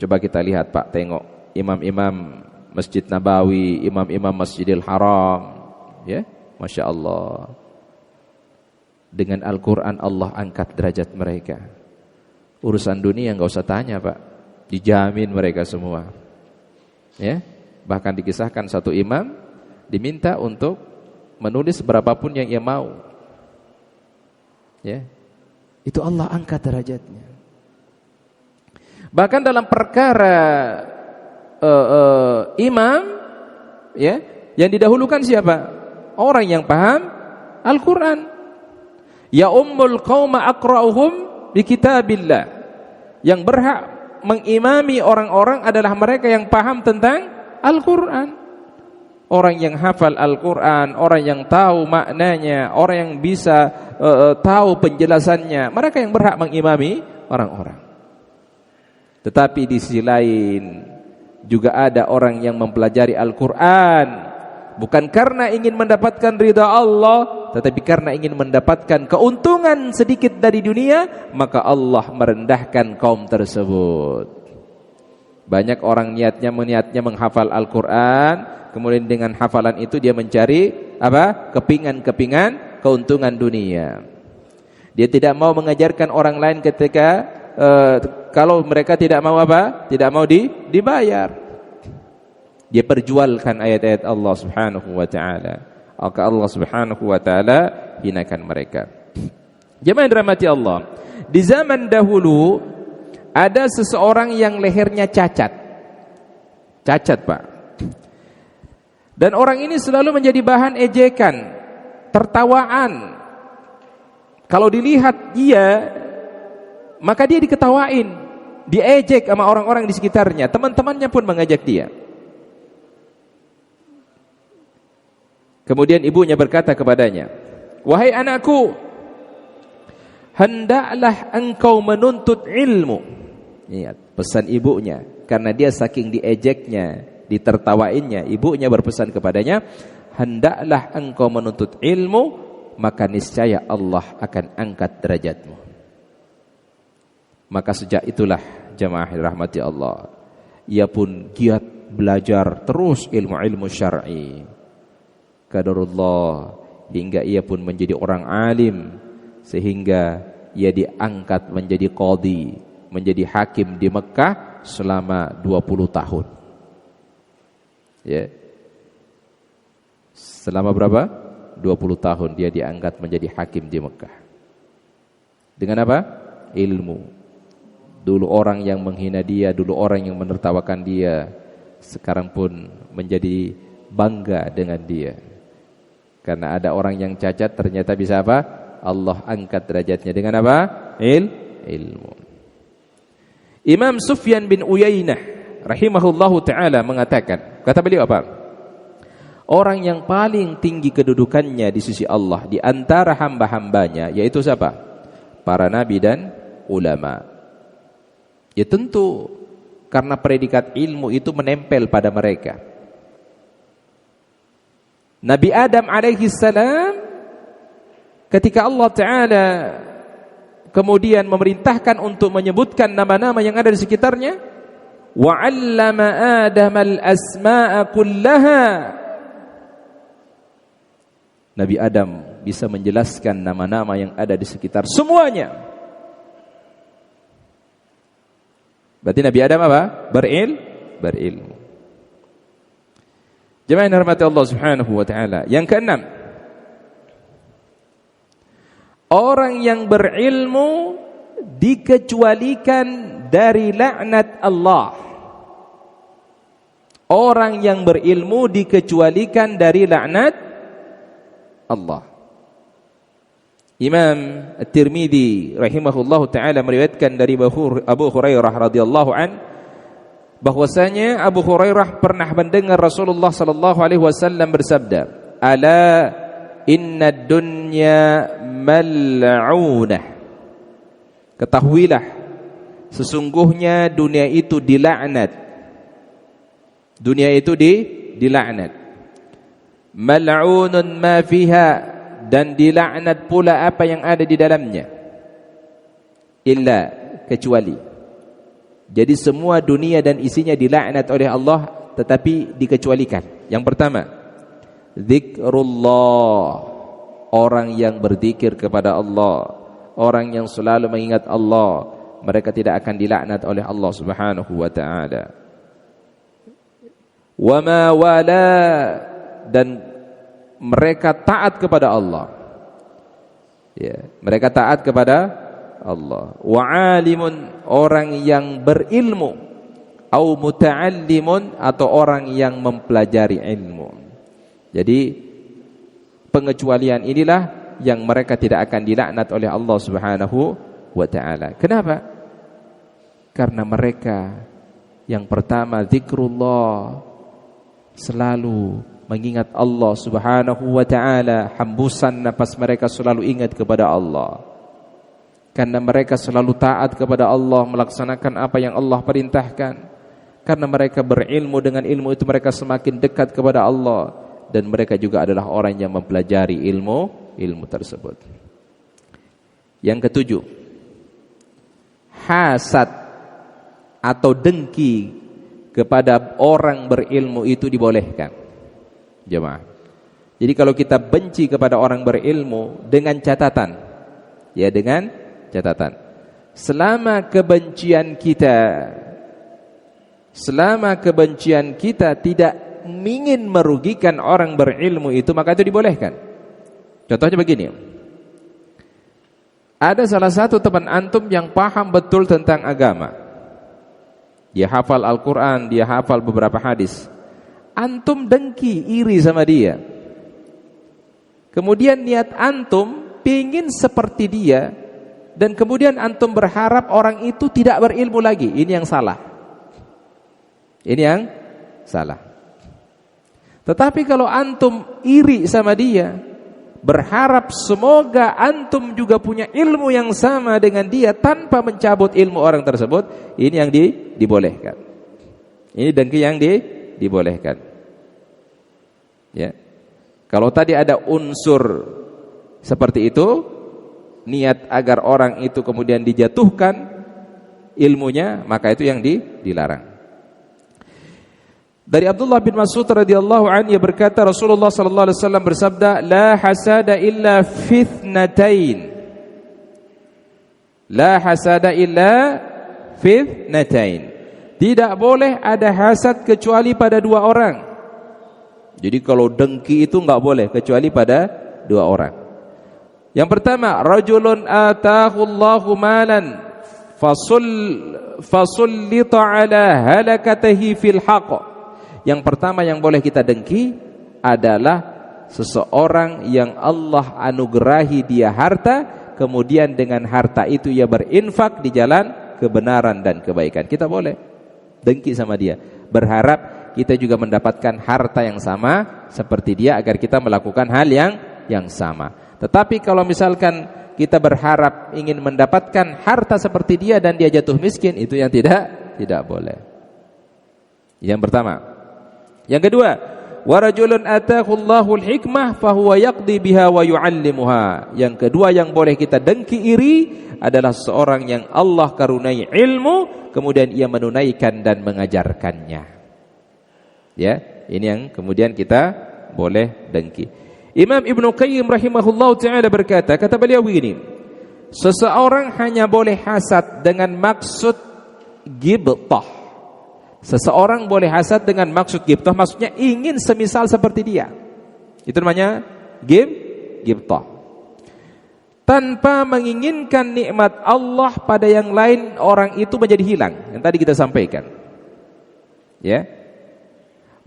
Coba kita lihat Pak, tengok imam-imam Masjid Nabawi, imam-imam Masjidil Haram, ya, Masya Allah. Dengan Al-Quran Allah angkat derajat mereka. Urusan dunia nggak usah tanya Pak, dijamin mereka semua. Ya, bahkan dikisahkan satu imam diminta untuk menulis berapapun yang ia mau. Ya, itu Allah angkat derajatnya. Bahkan dalam perkara imam, ya, yang didahulukan siapa? Orang yang paham Al-Quran. Ya ummul qauma aqra'uhum bi kitabillah. Yang berhak mengimami orang-orang adalah mereka yang paham tentang Al-Quran. Orang yang hafal Al-Quran, orang yang tahu maknanya, orang yang bisa tahu penjelasannya, mereka yang berhak mengimami orang-orang. Tetapi di sisi lain juga ada orang yang mempelajari Al-Quran bukan karena ingin mendapatkan ridha Allah, tetapi karena ingin mendapatkan keuntungan sedikit dari dunia, maka Allah merendahkan kaum tersebut. Banyak orang niatnya menghafal Al-Quran, kemudian dengan hafalan itu dia mencari apa? Kepingan-kepingan keuntungan dunia. Dia tidak mau mengajarkan orang lain ketika kalau mereka tidak mau apa? Tidak mau dibayar. Dia perjualkan ayat-ayat Allah Subhanahu wa taala. Maka Allah Subhanahu wa taala hinakan mereka. Jemaah dirahmati Allah, di zaman dahulu ada seseorang yang lehernya cacat. Cacat, Pak. Dan orang ini selalu menjadi bahan ejekan, tertawaan. Kalau dilihat dia, maka dia diketawain, diejek sama orang-orang di sekitarnya. Teman-temannya pun mengajak dia. Kemudian ibunya berkata kepadanya, "Wahai anakku, hendaklah engkau menuntut ilmu." Ingat pesan ibunya, karena dia saking diejeknya, ditertawainnya, ibunya berpesan kepadanya, "Hendaklah engkau menuntut ilmu, maka niscaya Allah akan angkat derajatmu." Maka sejak itulah jemaah rahmati Allah, ia pun giat belajar terus ilmu-ilmu syar'i. Qadarullah, hingga ia pun menjadi orang alim, sehingga ia diangkat menjadi qadhi, menjadi hakim di Mekah selama 20 tahun. Ya. Selama berapa? 20 tahun dia diangkat menjadi hakim di Mekah. Dengan apa? Ilmu. Dulu orang yang menghina dia, dulu orang yang menertawakan dia, sekarang pun menjadi bangga dengan dia. Karena ada orang yang cacat, ternyata bisa apa? Allah angkat derajatnya dengan apa? Ilmu. Imam Sufyan bin Uyainah rahimahullahu ta'ala mengatakan, kata beliau apa? Orang yang paling tinggi kedudukannya di sisi Allah di antara hamba-hambanya yaitu siapa? Para nabi dan ulama. Ya tentu karena predikat ilmu itu menempel pada mereka. Nabi Adam alaihi salam ketika Allah Ta'ala kemudian memerintahkan untuk menyebutkan nama-nama yang ada di sekitarnya, wa 'allama Adam al-asma'a kullaha. Nabi Adam bisa menjelaskan nama-nama yang ada di sekitar semuanya. Berarti Nabi Adam apa? Berilmu. Jemaah yang dirahmati Allah Subhanahu wa taala. Yang keenam, orang yang berilmu dikecualikan dari laknat Allah. Orang yang berilmu dikecualikan dari laknat Allah. Imam At-Tirmidzi rahimahullahu taala meriwayatkan dari Abu Hurairah radhiyallahu an bahwasanya Abu Hurairah pernah mendengar Rasulullah sallallahu alaihi wasallam bersabda, "Ala inna dunya mal'unah." Ketahuilah, sesungguhnya dunia itu dilaknat. Dunia itu dilaknat. Mal'unun ma fiha, dan dilaknat pula apa yang ada di dalamnya. Illa, kecuali. Jadi semua dunia dan isinya dilaknat oleh Allah, tetapi dikecualikan. Yang pertama, zikrullah, orang yang berzikir kepada Allah, orang yang selalu mengingat Allah, mereka tidak akan dilaknat oleh Allah Subhanahu wa taala. Wa ma wala, dan mereka taat kepada Allah. Ya, mereka taat kepada Allah. Wa alimun, orang yang berilmu, au muta'allimun, atau orang yang mempelajari ilmu. Jadi pengecualian inilah yang mereka tidak akan dilaknat oleh Allah Subhanahu wa taala. Kenapa? Karena mereka yang pertama zikrullah, selalu mengingat Allah Subhanahu wa taala, hembusan nafas mereka selalu ingat kepada Allah. Karena mereka selalu taat kepada Allah, melaksanakan apa yang Allah perintahkan. Karena mereka berilmu, dengan ilmu itu mereka semakin dekat kepada Allah, dan mereka juga adalah orang yang mempelajari ilmu tersebut. Yang ketujuh, hasad atau dengki kepada orang berilmu itu dibolehkan. Jemaah. Jadi kalau kita benci kepada orang berilmu dengan catatan, ya dengan catatan, selama kebencian kita tidak ingin merugikan orang berilmu itu, maka itu dibolehkan. Contohnya begini, ada salah satu teman antum yang paham betul tentang agama, dia hafal Al-Quran, dia hafal beberapa hadis. Antum dengki, iri sama dia. Kemudian niat antum pingin seperti dia, dan kemudian antum berharap orang itu tidak berilmu lagi. Ini yang salah. Ini yang salah. Tetapi kalau antum iri sama dia, berharap semoga antum juga punya ilmu yang sama dengan dia tanpa mencabut ilmu orang tersebut, ini yang dibolehkan. Ini dengki yang dibolehkan. Ya. Kalau tadi ada unsur seperti itu, niat agar orang itu kemudian dijatuhkan ilmunya, maka itu yang dilarang. Dari Abdullah bin Mas'ud radhiyallahu anhu, ia berkata Rasulullah sallallahu alaihi wasallam bersabda, "La hasada illa fitnatain." La hasada illa fitnatain. Tidak boleh ada hasad kecuali pada dua orang. Jadi kalau dengki itu enggak boleh kecuali pada dua orang. Yang pertama, rajulun atahu Allahu malan fasullita ala halakatihi fil haqq. Yang pertama yang boleh kita dengki adalah seseorang yang Allah anugerahi dia harta, kemudian dengan harta itu ia berinfak di jalan kebenaran dan kebaikan. Kita boleh dengki sama dia, berharap kita juga mendapatkan harta yang sama seperti dia agar kita melakukan hal yang sama. Tetapi kalau misalkan kita berharap ingin mendapatkan harta seperti dia dan dia jatuh miskin, itu yang tidak boleh. Yang pertama. Yang kedua, wa rajulun atahu Allahul hikmah fahuwa yaqdi biha wa yu'allimuha. Yang kedua yang boleh kita dengki iri adalah seorang yang Allah karuniai ilmu, kemudian ia menunaikan dan mengajarkannya. Ya, ini yang kemudian kita boleh dengki. Imam Ibnu Qayyim rahimahullahu taala berkata, kata beliau begini, seseorang hanya boleh hasad dengan maksud ghibthah. Seseorang boleh hasad dengan maksud ghibthah, maksudnya ingin semisal seperti dia. Itu namanya ghibthah. Tanpa menginginkan nikmat Allah pada yang lain, orang itu menjadi hilang. Yang tadi kita sampaikan. Ya.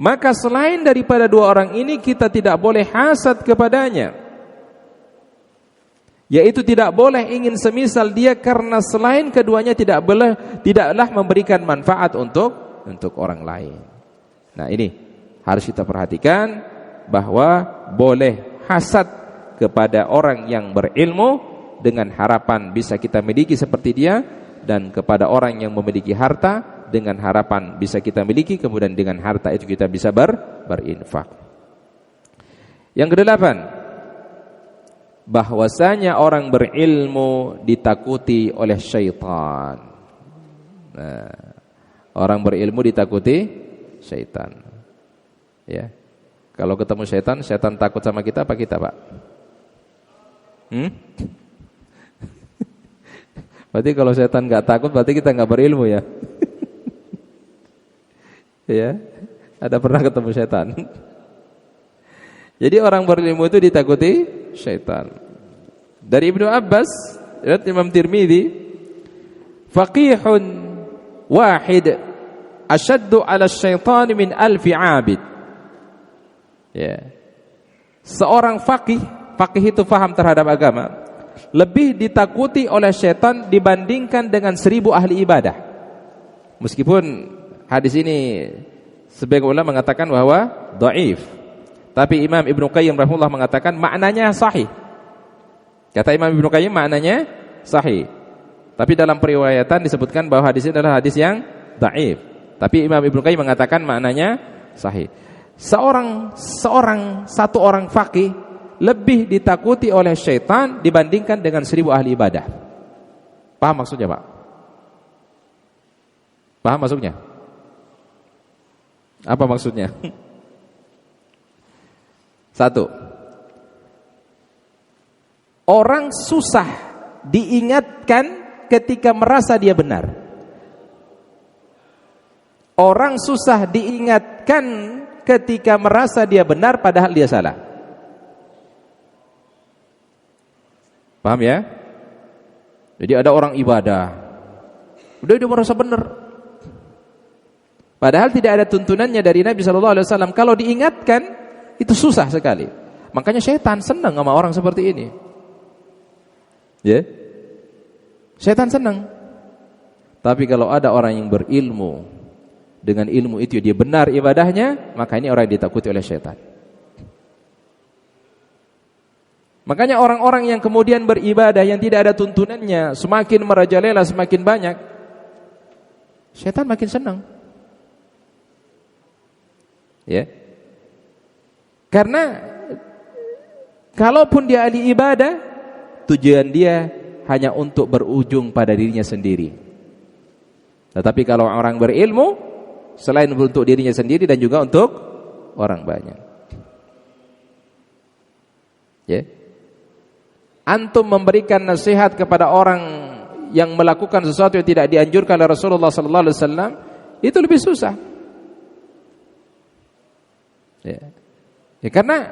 Maka selain daripada dua orang ini, kita tidak boleh hasad kepadanya. Yaitu tidak boleh ingin semisal dia, karena selain keduanya tidaklah memberikan manfaat untuk orang lain. Nah, ini harus kita perhatikan, bahwa boleh hasad kepada orang yang berilmu dengan harapan bisa kita miliki seperti dia, dan kepada orang yang memiliki harta dengan harapan bisa kita miliki, kemudian dengan harta itu kita bisa berinfak. Yang kedelapan, bahwasanya orang berilmu ditakuti oleh syaitan. Nah, orang berilmu ditakuti syaitan. Ya. Kalau ketemu syaitan, syaitan takut sama kita apa kita, Pak? Berarti kalau syaitan enggak takut, berarti kita enggak berilmu ya. Ya. Ada pernah ketemu syaitan? Jadi orang berilmu itu ditakuti syaitan. Dari Ibnu Abbas, riwayat Imam Tirmidzi, faqihun wahid asyaddu 'ala syaitan min alfi 'abid. Ya. Seorang faqih itu faham terhadap agama, lebih ditakuti oleh syaitan dibandingkan dengan 1000 ahli ibadah. Meskipun hadis ini sebagian ulama mengatakan bahwa dhaif, tapi Imam Ibnu Qayyim rahimahullah mengatakan maknanya sahih. Kata Imam Ibnu Qayyim maknanya sahih. Tapi dalam periwayatan disebutkan bahwa hadis ini adalah hadis yang dhaif. Tapi Imam Ibnu Qayyim mengatakan maknanya sahih. Satu orang faqih lebih ditakuti oleh syaitan dibandingkan dengan 1000 ahli ibadah. Paham maksudnya, Pak? Paham maksudnya? Apa maksudnya? Satu, orang susah diingatkan ketika merasa dia benar. Orang susah diingatkan ketika merasa dia benar padahal dia salah. Paham ya? Jadi ada orang ibadah, udah dia merasa benar, padahal tidak ada tuntunannya dari Nabi SAW. Kalau diingatkan itu susah sekali. Makanya syaitan senang sama orang seperti ini. Ya, syaitan senang. Tapi kalau ada orang yang berilmu, dengan ilmu itu dia benar ibadahnya, maka ini orang yang ditakuti oleh syaitan. Makanya orang-orang yang kemudian beribadah yang tidak ada tuntunannya, semakin merajalela, semakin banyak, syaitan makin senang. Ya. Karena kalaupun dia ahli ibadah, tujuan dia hanya untuk berujung pada dirinya sendiri. Tetapi kalau orang berilmu, selain untuk dirinya sendiri dan juga untuk orang banyak. Ya. Antum memberikan nasihat kepada orang yang melakukan sesuatu yang tidak dianjurkan oleh Rasulullah sallallahu alaihi wasallam itu lebih susah. Ya, karena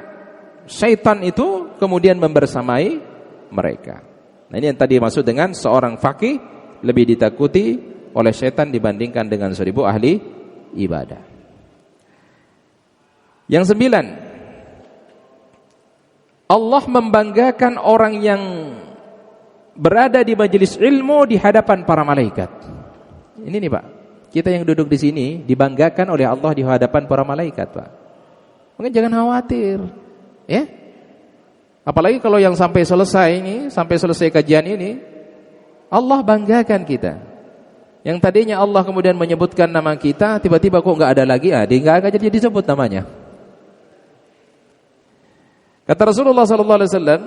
syaitan itu kemudian membersamai mereka. Nah, ini yang tadi maksud dengan seorang faqih lebih ditakuti oleh syaitan dibandingkan dengan 1000 ahli ibadah. Yang 9, Allah membanggakan orang yang berada di majelis ilmu di hadapan para malaikat. Ini nih Pak, kita yang duduk di sini dibanggakan oleh Allah di hadapan para malaikat Pak. Mungkin jangan khawatir, ya. Apalagi kalau yang sampai selesai kajian ini, Allah banggakan kita. Yang tadinya Allah kemudian menyebutkan nama kita, tiba-tiba kok nggak ada lagi, dia nggak akan jadi disebut namanya. Kata Rasulullah sallallahu alaihi wasallam,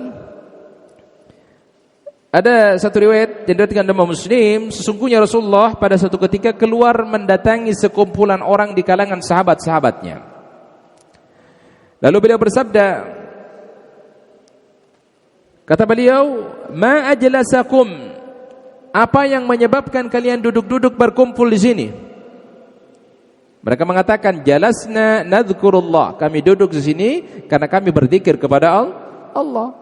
ada satu riwayat yang diriwayatkan oleh Muslim, sesungguhnya Rasulullah pada suatu ketika keluar mendatangi sekumpulan orang di kalangan sahabat-sahabatnya. Lalu beliau bersabda, kata beliau, "Ma ajlasakum?" Apa yang menyebabkan kalian duduk-duduk berkumpul di sini? Mereka mengatakan, "Jalasna nadzkurullah." Kami duduk di sini karena kami berzikir kepada Allah.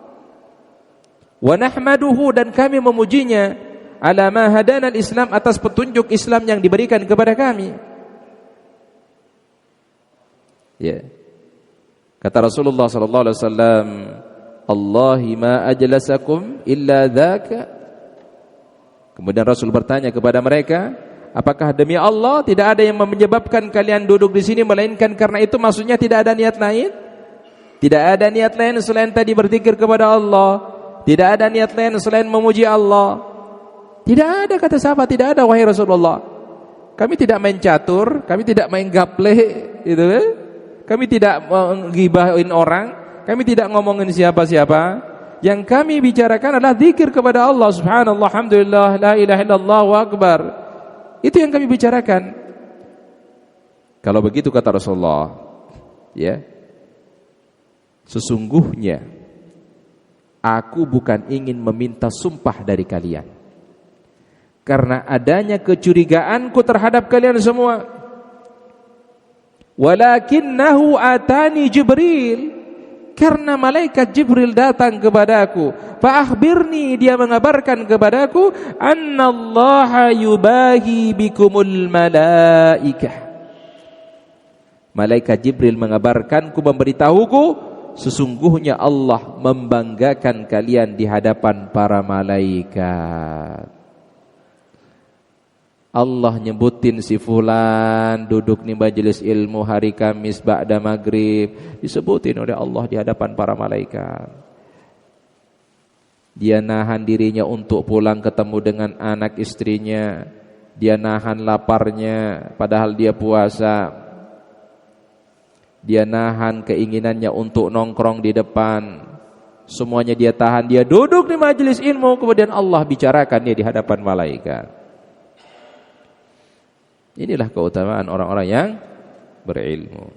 Wa nahmaduhu, dan kami memujinya ala ma hadana al-Islam, atas petunjuk Islam yang diberikan kepada kami. Ya. Kata Rasulullah sallallahu alaihi wasallam, "Allahi ma ajlasakum illa dzaka." Kemudian Rasul bertanya kepada mereka, apakah demi Allah tidak ada yang menyebabkan kalian duduk di sini melainkan karena itu? Maksudnya tidak ada niat lain? Tidak ada niat lain selain tadi berzikir kepada Allah. Tidak ada niat lain selain memuji Allah. Tidak ada, kata sahabat, tidak ada wahai Rasulullah. Kami tidak main catur, kami tidak main gaple, gitu. Kami tidak menggibahin orang, kami tidak ngomongin siapa-siapa. Yang kami bicarakan adalah zikir kepada Allah. Subhanallah, alhamdulillah, la ilaha illallah, Allahu akbar. Itu yang kami bicarakan. Kalau begitu kata Rasulullah, ya, sesungguhnya aku bukan ingin meminta sumpah dari kalian karena adanya kecurigaanku terhadap kalian semua. Walakinnahu atani Jibril, karena malaikat Jibril datang kepadaku. Fa akhbirni, dia mengabarkan kepadaku, annallaha yubahi bikumul malaikah. Malaikat Jibril mengabarkanku, memberitahuku, sesungguhnya Allah membanggakan kalian di hadapan para malaikat. Allah nyebutin si fulan duduk di majelis ilmu hari Kamis ba'da maghrib, disebutin oleh Allah di hadapan para malaikat. Dia nahan dirinya untuk pulang ketemu dengan anak istrinya. Dia nahan laparnya padahal dia puasa. Dia nahan keinginannya untuk nongkrong di depan. Semuanya dia tahan, dia duduk di majelis ilmu, kemudian Allah bicarakan dia di hadapan malaikat. Inilah keutamaan orang-orang yang berilmu.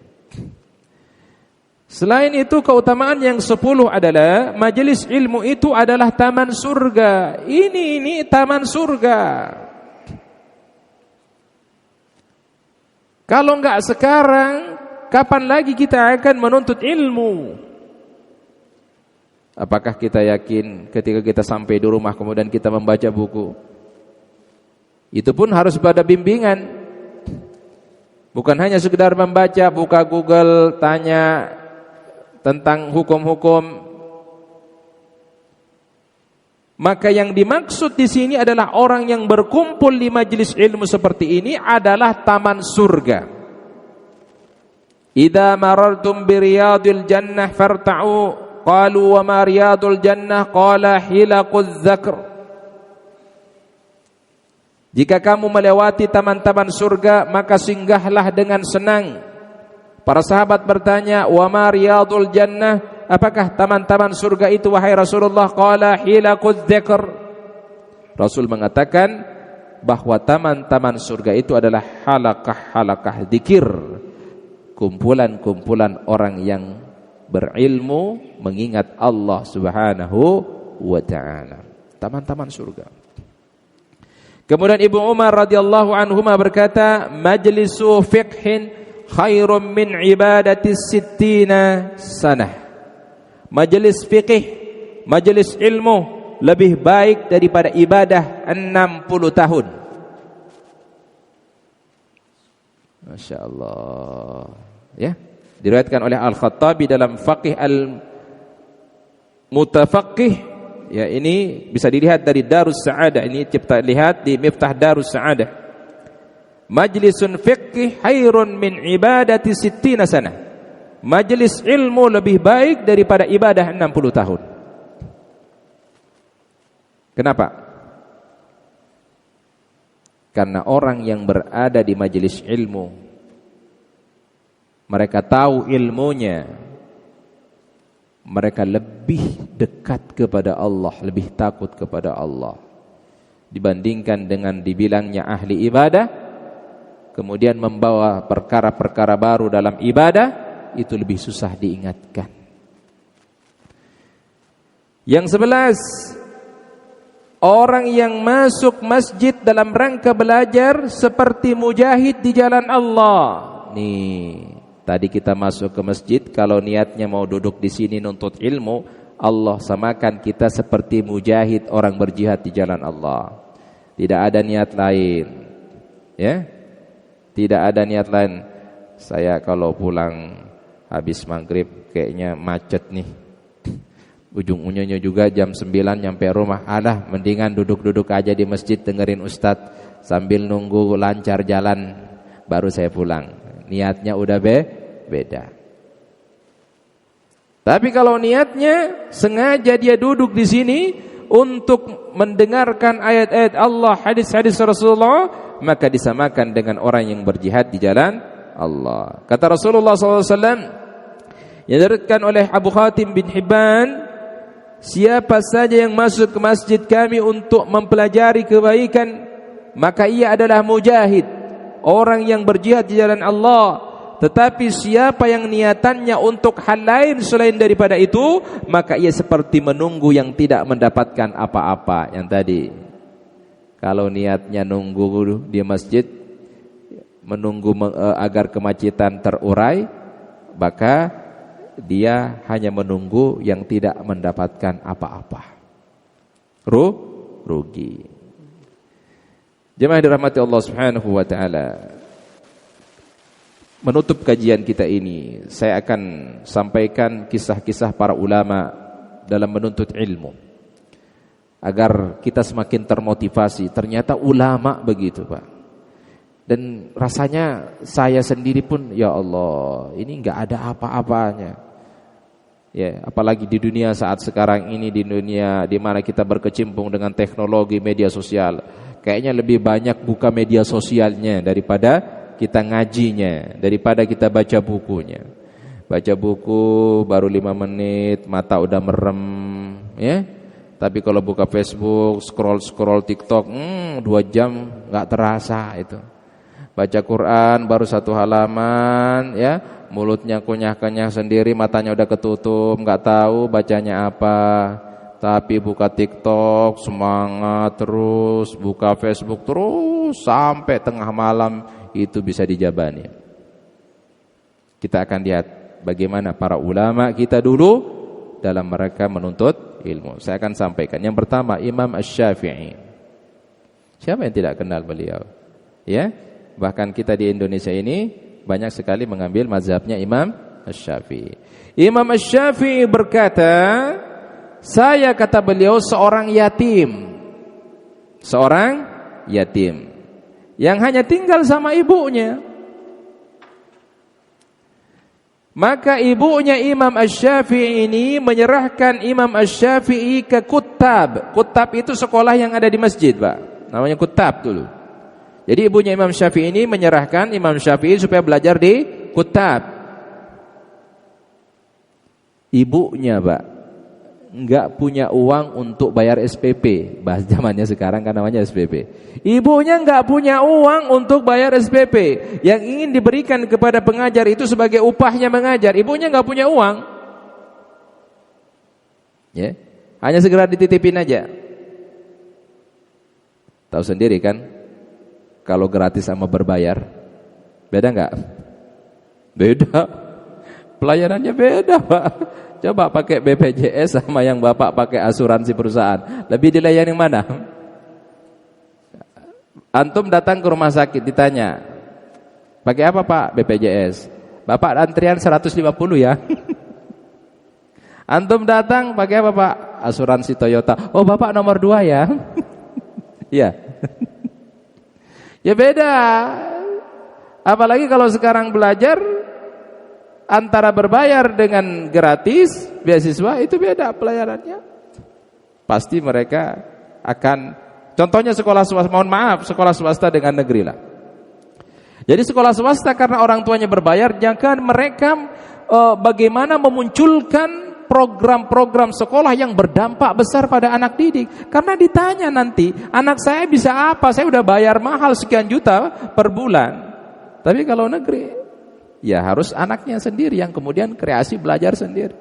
Selain itu, keutamaan yang 10 adalah majelis ilmu itu adalah taman surga. Ini taman surga. Kalau enggak sekarang, kapan lagi kita akan menuntut ilmu? Apakah kita yakin ketika kita sampai di rumah kemudian kita membaca buku? Itu pun harus pada bimbingan. Bukan hanya sekedar membaca, buka Google, tanya tentang hukum-hukum. Maka yang dimaksud di sini adalah orang yang berkumpul di majelis ilmu seperti ini adalah taman surga. Idza marartum bi riyadil jannah farta'u, qalu wa ma riyadul jannah, qala hilaquz zakr. Jika kamu melewati taman-taman surga, maka singgahlah dengan senang. Para sahabat bertanya, wa ma riyadul jannah, apakah taman-taman surga itu wahai Rasulullah? Qala hilaquz dzikr. Rasul mengatakan, bahwa taman-taman surga itu adalah halaqah-halaqah zikir, kumpulan-kumpulan orang yang berilmu mengingat Allah Subhanahu wa taala. Taman-taman surga. Kemudian Ibnu Umar radhiyallahu anhuma berkata, majlisu fiqhin khairum min ibadati sittina sanah. Majelis fikih, majelis ilmu lebih baik daripada ibadah 60 tahun. Masya Allah. Ya, diriwayatkan oleh Al-Khattabi dalam Faqih Al-Mutafaqih. Ya, ini bisa dilihat dari Darus Sa'adah. Ini kita lihat di Miftah Darus Sa'adah. Majlisun fiqih khairun min ibadati sittina sanah. Majelis ilmu lebih baik daripada ibadah 60 tahun. Kenapa? Karena orang yang berada di majelis ilmu, mereka tahu ilmunya, mereka lebih dekat kepada Allah, lebih takut kepada Allah dibandingkan dengan dibilangnya ahli ibadah, kemudian membawa perkara-perkara baru dalam ibadah, itu lebih susah diingatkan. Yang 11, orang yang masuk masjid dalam rangka belajar seperti mujahid di jalan Allah. Nih, tadi kita masuk ke masjid, kalau niatnya mau duduk di sini nuntut ilmu, Allah samakan kita seperti mujahid, orang berjihad di jalan Allah. Tidak ada niat lain. Ya? Tidak ada niat lain. Saya kalau pulang habis maghrib kayaknya macet nih, ujung-ujungnya juga jam 9 nyampe rumah, alah mendingan duduk-duduk aja di masjid dengerin ustadz sambil nunggu lancar jalan baru saya pulang. Niatnya udah beda. Tapi kalau niatnya sengaja dia duduk di sini untuk mendengarkan ayat-ayat Allah, hadis-hadis Rasulullah, maka disamakan dengan orang yang berjihad di jalan Allah. Kata Rasulullah SAW yang diriwayatkan oleh Abu Khatim bin Hibban, siapa saja yang masuk ke masjid kami untuk mempelajari kebaikan, maka ia adalah mujahid, orang yang berjihad di jalan Allah. Tetapi siapa yang niatannya untuk hal lain selain daripada itu, maka ia seperti menunggu yang tidak mendapatkan apa-apa. Yang tadi, kalau niatnya nunggu di masjid, menunggu agar kemacetan terurai, maka dia hanya menunggu yang tidak mendapatkan apa-apa. Rugi. Jemaah dirahmati Allah Subhanahu wa taala. Menutup kajian kita ini, saya akan sampaikan kisah-kisah para ulama dalam menuntut ilmu, agar kita semakin termotivasi. Ternyata ulama begitu, Pak. Dan rasanya saya sendiri pun, ya Allah, ini enggak ada apa-apanya. Ya, apalagi di dunia saat sekarang ini, di dunia di mana kita berkecimpung dengan teknologi media sosial, kayaknya lebih banyak buka media sosialnya daripada kita ngajinya, daripada kita baca bukunya. Baca buku baru 5 menit, mata udah merem, ya. Tapi kalau buka Facebook, scroll TikTok, 2 jam nggak terasa itu. Baca Quran baru 1 halaman, ya, mulutnya kunyah-kunyah sendiri, matanya udah ketutup, nggak tahu bacanya apa. Tapi buka TikTok semangat terus, buka Facebook terus sampai tengah malam, itu bisa dijabani. Kita akan lihat bagaimana para ulama kita dulu dalam mereka menuntut ilmu. Saya akan sampaikan. Yang pertama, Imam Asy-Syafi'i. Siapa yang tidak kenal beliau? Ya, bahkan kita di Indonesia ini banyak sekali mengambil mazhabnya Imam Asy-Syafi'i. Imam Asy-Syafi'i berkata, saya, kata beliau, seorang yatim. Seorang yatim yang hanya tinggal sama ibunya. Maka ibunya Imam Asy-Syafi'i ini menyerahkan Imam Asy-Syafi'i ke kutab. Kutab itu sekolah yang ada di masjid, Pak. Namanya kutab dulu. Jadi ibunya Imam Syafi'i ini menyerahkan Imam Syafi'i supaya belajar di kutab. Ibunya, Pak, nggak punya uang untuk bayar SPP. Bahas zamannya sekarang kan namanya SPP. Ibunya nggak punya uang untuk bayar SPP. Yang ingin diberikan kepada pengajar itu sebagai upahnya mengajar. Ibunya nggak punya uang. Ya, hanya segera dititipin aja. Tahu sendiri kan, kalau gratis sama berbayar, beda nggak? Beda. Pelayanannya beda, Pak. Coba pakai BPJS sama yang Bapak pakai asuransi perusahaan, lebih dilayani yang mana? Antum datang ke rumah sakit ditanya, pakai apa Pak? BPJS. Bapak antrian 150 ya. Antum datang pakai apa Pak? Asuransi Toyota. Oh Bapak nomor 2 ya. Iya. Ya beda. Apalagi kalau sekarang belajar antara berbayar dengan gratis beasiswa, itu beda pelayarannya. Pasti mereka akan, contohnya sekolah swasta, mohon maaf, sekolah swasta dengan negeri lah. Jadi sekolah swasta karena orang tuanya berbayar, jangan mereka bagaimana memunculkan program-program sekolah yang berdampak besar pada anak didik. Karena ditanya nanti, anak saya bisa apa? Saya udah bayar mahal sekian juta per bulan. Tapi kalau negeri, ya harus anaknya sendiri yang kemudian kreasi belajar sendiri.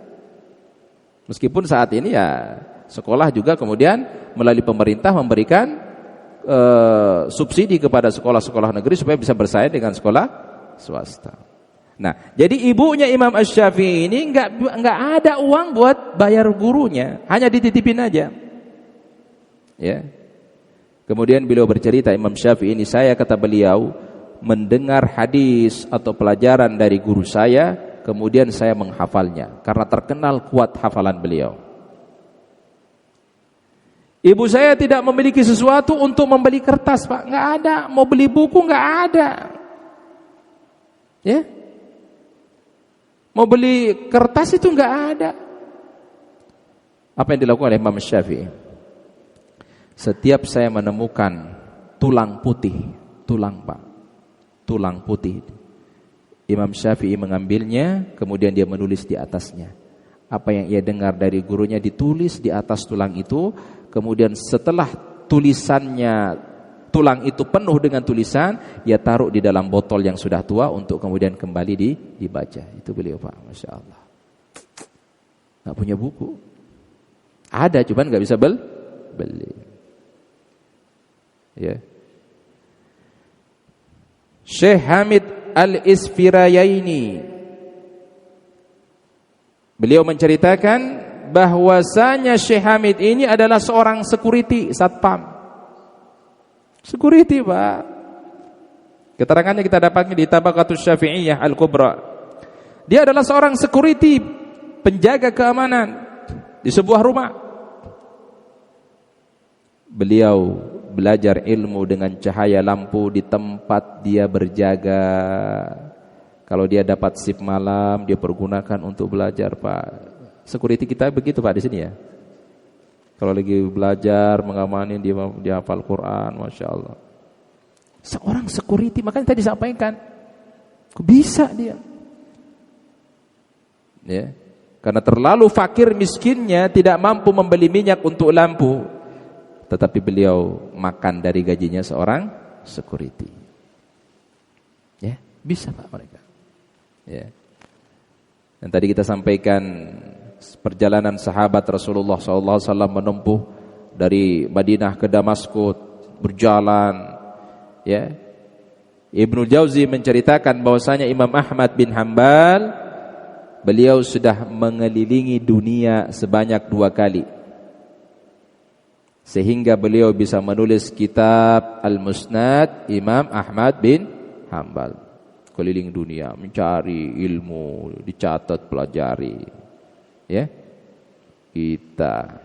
Meskipun saat ini ya sekolah juga kemudian melalui pemerintah memberikan subsidi kepada sekolah-sekolah negeri supaya bisa bersaing dengan sekolah swasta. Nah, jadi ibunya Imam Asy-Syafi'i ini enggak ada uang buat bayar gurunya, hanya dititipin aja. Ya. Kemudian beliau bercerita, Imam Syafi'i ini, saya kata beliau mendengar hadis atau pelajaran dari guru saya, kemudian saya menghafalnya karena terkenal kuat hafalan beliau. Ibu saya tidak memiliki sesuatu untuk membeli kertas, Pak, nggak ada. Mau beli buku nggak ada. Ya, mau beli kertas itu nggak ada. Apa yang dilakukan oleh Imam Syafi'i? Setiap saya menemukan tulang putih, tulang Pak, tulang putih, Imam Syafi'i mengambilnya, kemudian dia menulis di atasnya. Apa yang ia dengar dari gurunya ditulis di atas tulang itu, kemudian setelah tulisannya, tulang itu penuh dengan tulisan, ia taruh di dalam botol yang sudah tua untuk kemudian kembali dibaca. Itu beliau Pak, Masya Allah. Gak punya buku. Ada, cuman gak bisa beli. Ya. Syekh Hamid Al-Isfirayaini, beliau menceritakan bahwasanya Syekh Hamid ini adalah seorang security, satpam. Security, Pak. Keterangannya kita dapatnya di Tabaqatus Syafi'iyah Al-Kubra. Dia adalah seorang security, penjaga keamanan di sebuah rumah. Beliau belajar ilmu dengan cahaya lampu di tempat dia berjaga. Kalau dia dapat shift malam, dia pergunakan untuk belajar, Pak. Security kita begitu, Pak, di sini ya. Kalau lagi belajar, mengamani, dia hafal Quran, Masya Allah. Seorang security, makanya tadi sampaikan, kok bisa dia? Ya, karena terlalu fakir miskinnya, tidak mampu membeli minyak untuk lampu. Tetapi beliau makan dari gajinya seorang security. Ya, bisa Pak mereka. Ya. Dan tadi kita sampaikan perjalanan sahabat Rasulullah SAW menempuh dari Madinah ke Damaskus, berjalan. Ya. Ibnu Jauzi menceritakan bahwasanya Imam Ahmad bin Hanbal, beliau sudah mengelilingi dunia sebanyak 2 kali. Sehingga beliau bisa menulis kitab Al-Musnad Imam Ahmad bin Hanbal. Keliling dunia mencari ilmu, dicatat, pelajari. Ya. Kita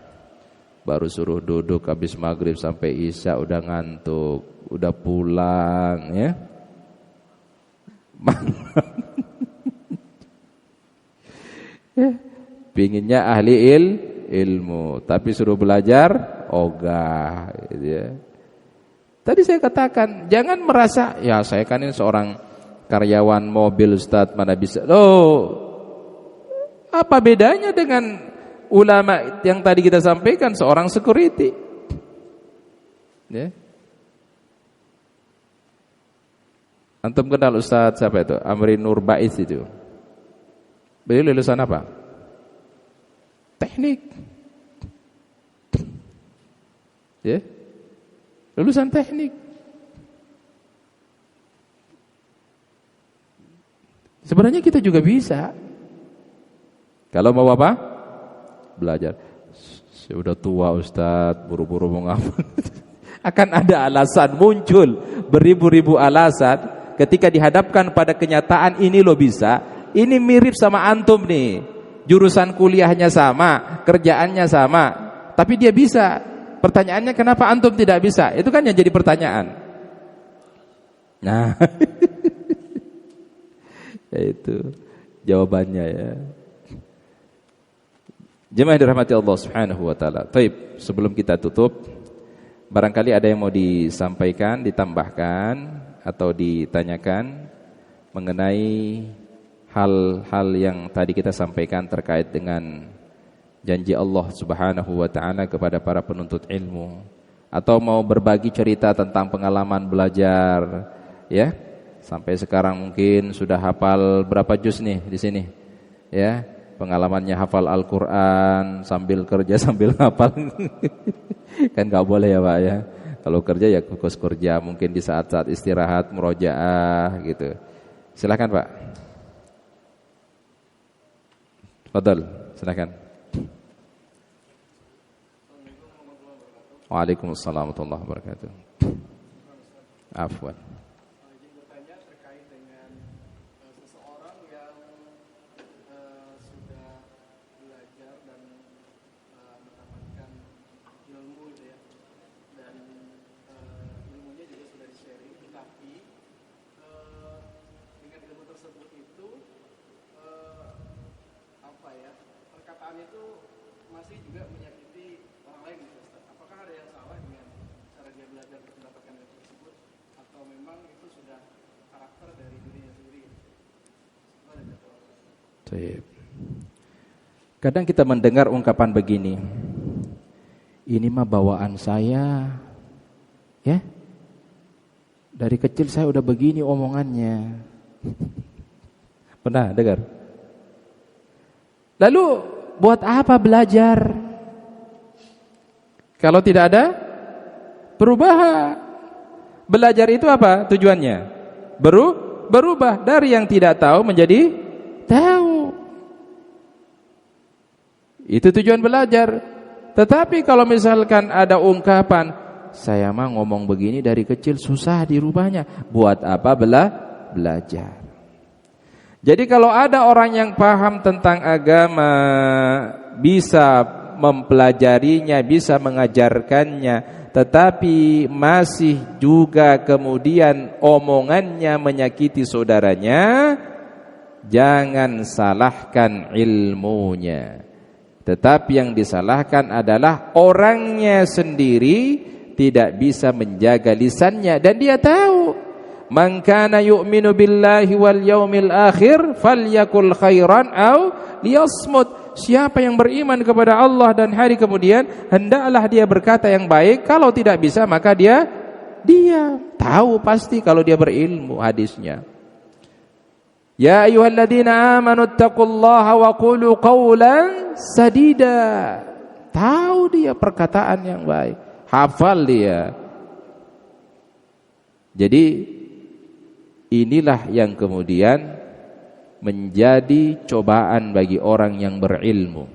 baru suruh duduk habis maghrib sampai isya udah ngantuk, udah pulang, ya. Pinginnya ahli ilmu, tapi suruh belajar ogah, gitu ya. Tadi saya katakan, jangan merasa, ya saya kan ini seorang karyawan mobil Ustaz, mana bisa. Loh, apa bedanya dengan ulama yang tadi kita sampaikan seorang security. Ya. Antum kenal Ustaz siapa itu? Amri Nur Baiz itu. Beliau lulusan apa? Teknik. Ya. Lulusan teknik. Sebenarnya kita juga bisa. Kalau mau apa? Belajar. Saya udah tua Ustaz, buru-buru mau ngapa? Akan ada alasan muncul, beribu-ribu alasan ketika dihadapkan pada kenyataan ini lo bisa. Ini mirip sama antum nih. Jurusan kuliahnya sama, kerjaannya sama, tapi dia bisa. Pertanyaannya kenapa antum tidak bisa? Itu kan yang jadi pertanyaan. Nah, ya itu jawabannya ya. Jemaah dirahmati Allah Subhanahu wa taala. Baik, sebelum kita tutup, barangkali ada yang mau disampaikan, ditambahkan atau ditanyakan mengenai hal-hal yang tadi kita sampaikan terkait dengan janji Allah Subhanahu wa taala kepada para penuntut ilmu, atau mau berbagi cerita tentang pengalaman belajar ya. Sampai sekarang mungkin sudah hafal berapa juz nih di sini? Ya, pengalamannya hafal Al-Qur'an sambil kerja sambil hafal. Kan enggak boleh ya, Pak ya. Kalau kerja ya fokus kerja, mungkin di saat-saat istirahat murojaah gitu. Silakan, Pak. Fadhal, silakan. Waalaikumsalam warahmatullahi wabarakatuh. Afwan. Izin bertanya terkait dengan seseorang yang sudah belajar dan mendapatkan ilmu gitu ya, dan ilmunya juga sudah di-sharing, tapi dengan ilmu tersebut itu apa ya, perkataan itu masih juga menyakiti orang lain gitu, Ustaz. Apakah ada yang salah dengan cara dia belajar untuk mendapatkan ilmu tersebut, atau memang itu sudah karakter dari dirinya sendiri? Kadang kita mendengar ungkapan begini, ini mah bawaan saya, ya. Dari kecil saya udah begini omongannya. Pernah dengar? Lalu buat apa belajar kalau tidak ada perubahan? Belajar itu apa tujuannya? Berubah dari yang tidak tahu menjadi tahu. Itu tujuan belajar. Tetapi kalau misalkan ada ungkapan, saya mah ngomong begini dari kecil susah dirubahnya, buat apa belajar? Jadi kalau ada orang yang paham tentang agama, bisa mempelajarinya, bisa mengajarkannya, tetapi masih juga kemudian omongannya menyakiti saudaranya, jangan salahkan ilmunya. Tetapi yang disalahkan adalah orangnya sendiri tidak bisa menjaga lisannya, dan dia tahu, man kana yu'minu billahi wal yaumil akhir falyakul khairan aw liyasmut. Siapa yang beriman kepada Allah dan hari kemudian, hendaklah dia berkata yang baik. Kalau tidak bisa maka dia tahu pasti kalau dia berilmu. Hadisnya, ya ayyuhalladzina amanu taqullaha wa qulu qawlan sadida. Tahu dia perkataan yang baik, hafal dia. Jadi inilah yang kemudian menjadi cobaan bagi orang yang berilmu.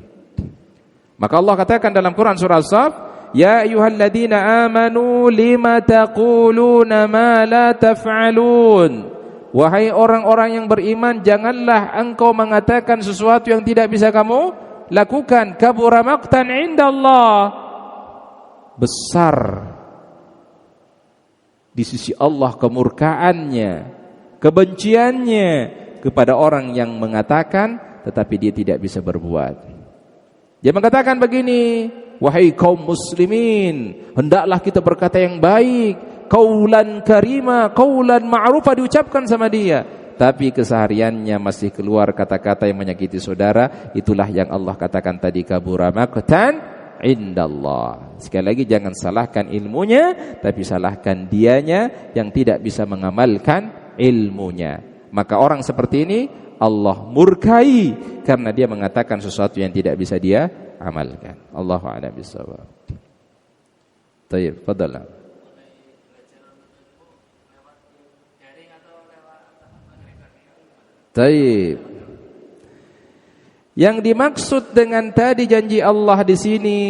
Maka Allah katakan dalam Quran surah As-Saff, ya ayyuhalladzina amanu lima taquluna ma la taf'alun. Wahai orang-orang yang beriman, janganlah engkau mengatakan sesuatu yang tidak bisa kamu lakukan. Kabura maqtan indallah, besar di sisi Allah kemurkaannya, kebenciannya kepada orang yang mengatakan tetapi dia tidak bisa berbuat. Dia mengatakan begini, wahai kaum muslimin, hendaklah kita berkata yang baik, qaulan karima, qaulan ma'rufa, diucapkan sama dia. tapi kesehariannya masih keluar kata-kata yang menyakiti saudara, itulah yang Allah katakan tadi, kabura maqtan indallah. Sekali lagi, jangan salahkan ilmunya, tapi salahkan dianya yang tidak bisa mengamalkan ilmunya. Maka orang seperti ini Allah murkai karena dia mengatakan sesuatu yang tidak bisa dia amalkan. Allahu a'lam bishawab. Baik, fadhal. Baik. Yang dimaksud dengan tadi janji Allah di sini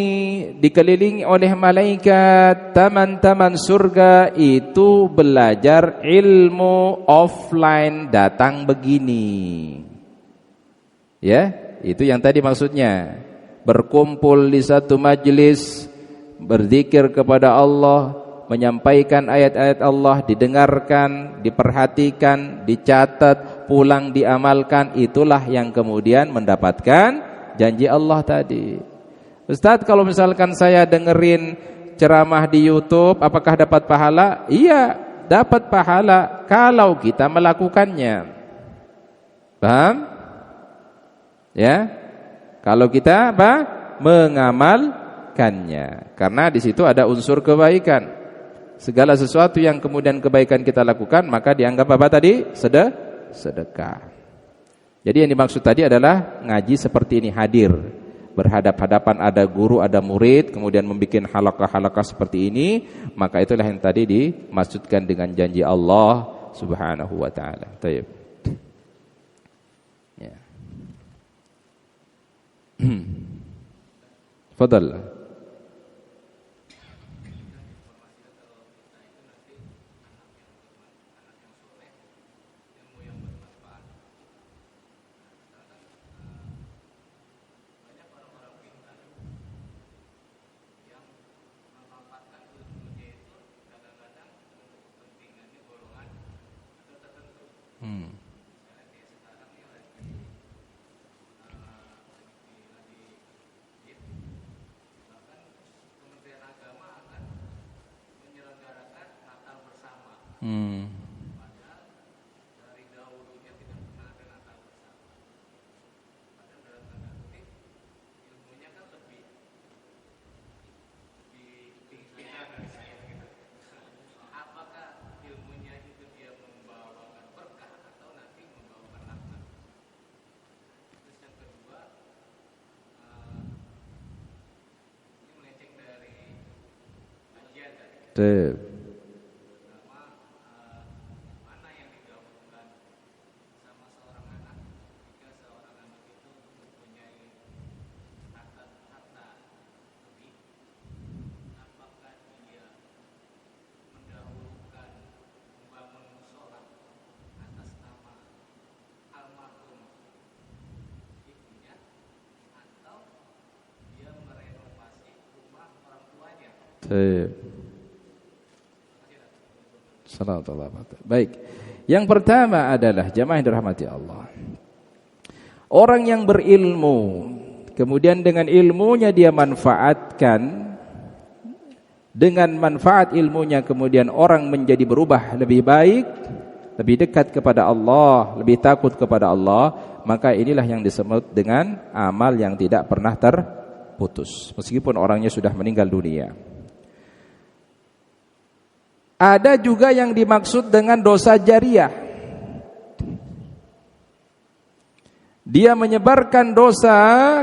dikelilingi oleh malaikat, taman-taman surga, itu belajar ilmu offline datang begini. Ya, itu yang tadi maksudnya. Berkumpul di satu majlis, berzikir kepada Allah, menyampaikan ayat-ayat Allah, didengarkan, diperhatikan, dicatat, pulang diamalkan, itulah yang kemudian mendapatkan janji Allah tadi. Ustaz, kalau misalkan saya dengerin ceramah di YouTube, apakah dapat pahala? Iya, dapat pahala kalau kita melakukannya. Paham? Ya? Kalau kita apa? Mengamalkannya. Karena di situ ada unsur kebaikan. Segala sesuatu yang kemudian kebaikan kita lakukan, maka dianggap apa tadi? Sedekah. Jadi yang dimaksud tadi adalah ngaji seperti ini, hadir, berhadap-hadapan, ada guru, ada murid, kemudian membuat halaqah-halaqah seperti ini, maka itulah yang tadi dimaksudkan dengan janji Allah Subhanahu wa taala. Baik. Ya. Fadal. Baik. Yang pertama adalah jamaah yang dirahmati Allah. Orang yang berilmu, kemudian dengan ilmunya dia manfaatkan, dengan manfaat ilmunya kemudian orang menjadi berubah lebih baik, lebih dekat kepada Allah, lebih takut kepada Allah, maka inilah yang disebut dengan amal yang tidak pernah terputus meskipun orangnya sudah meninggal dunia. Ada juga yang dimaksud dengan dosa jariah. Dia menyebarkan dosa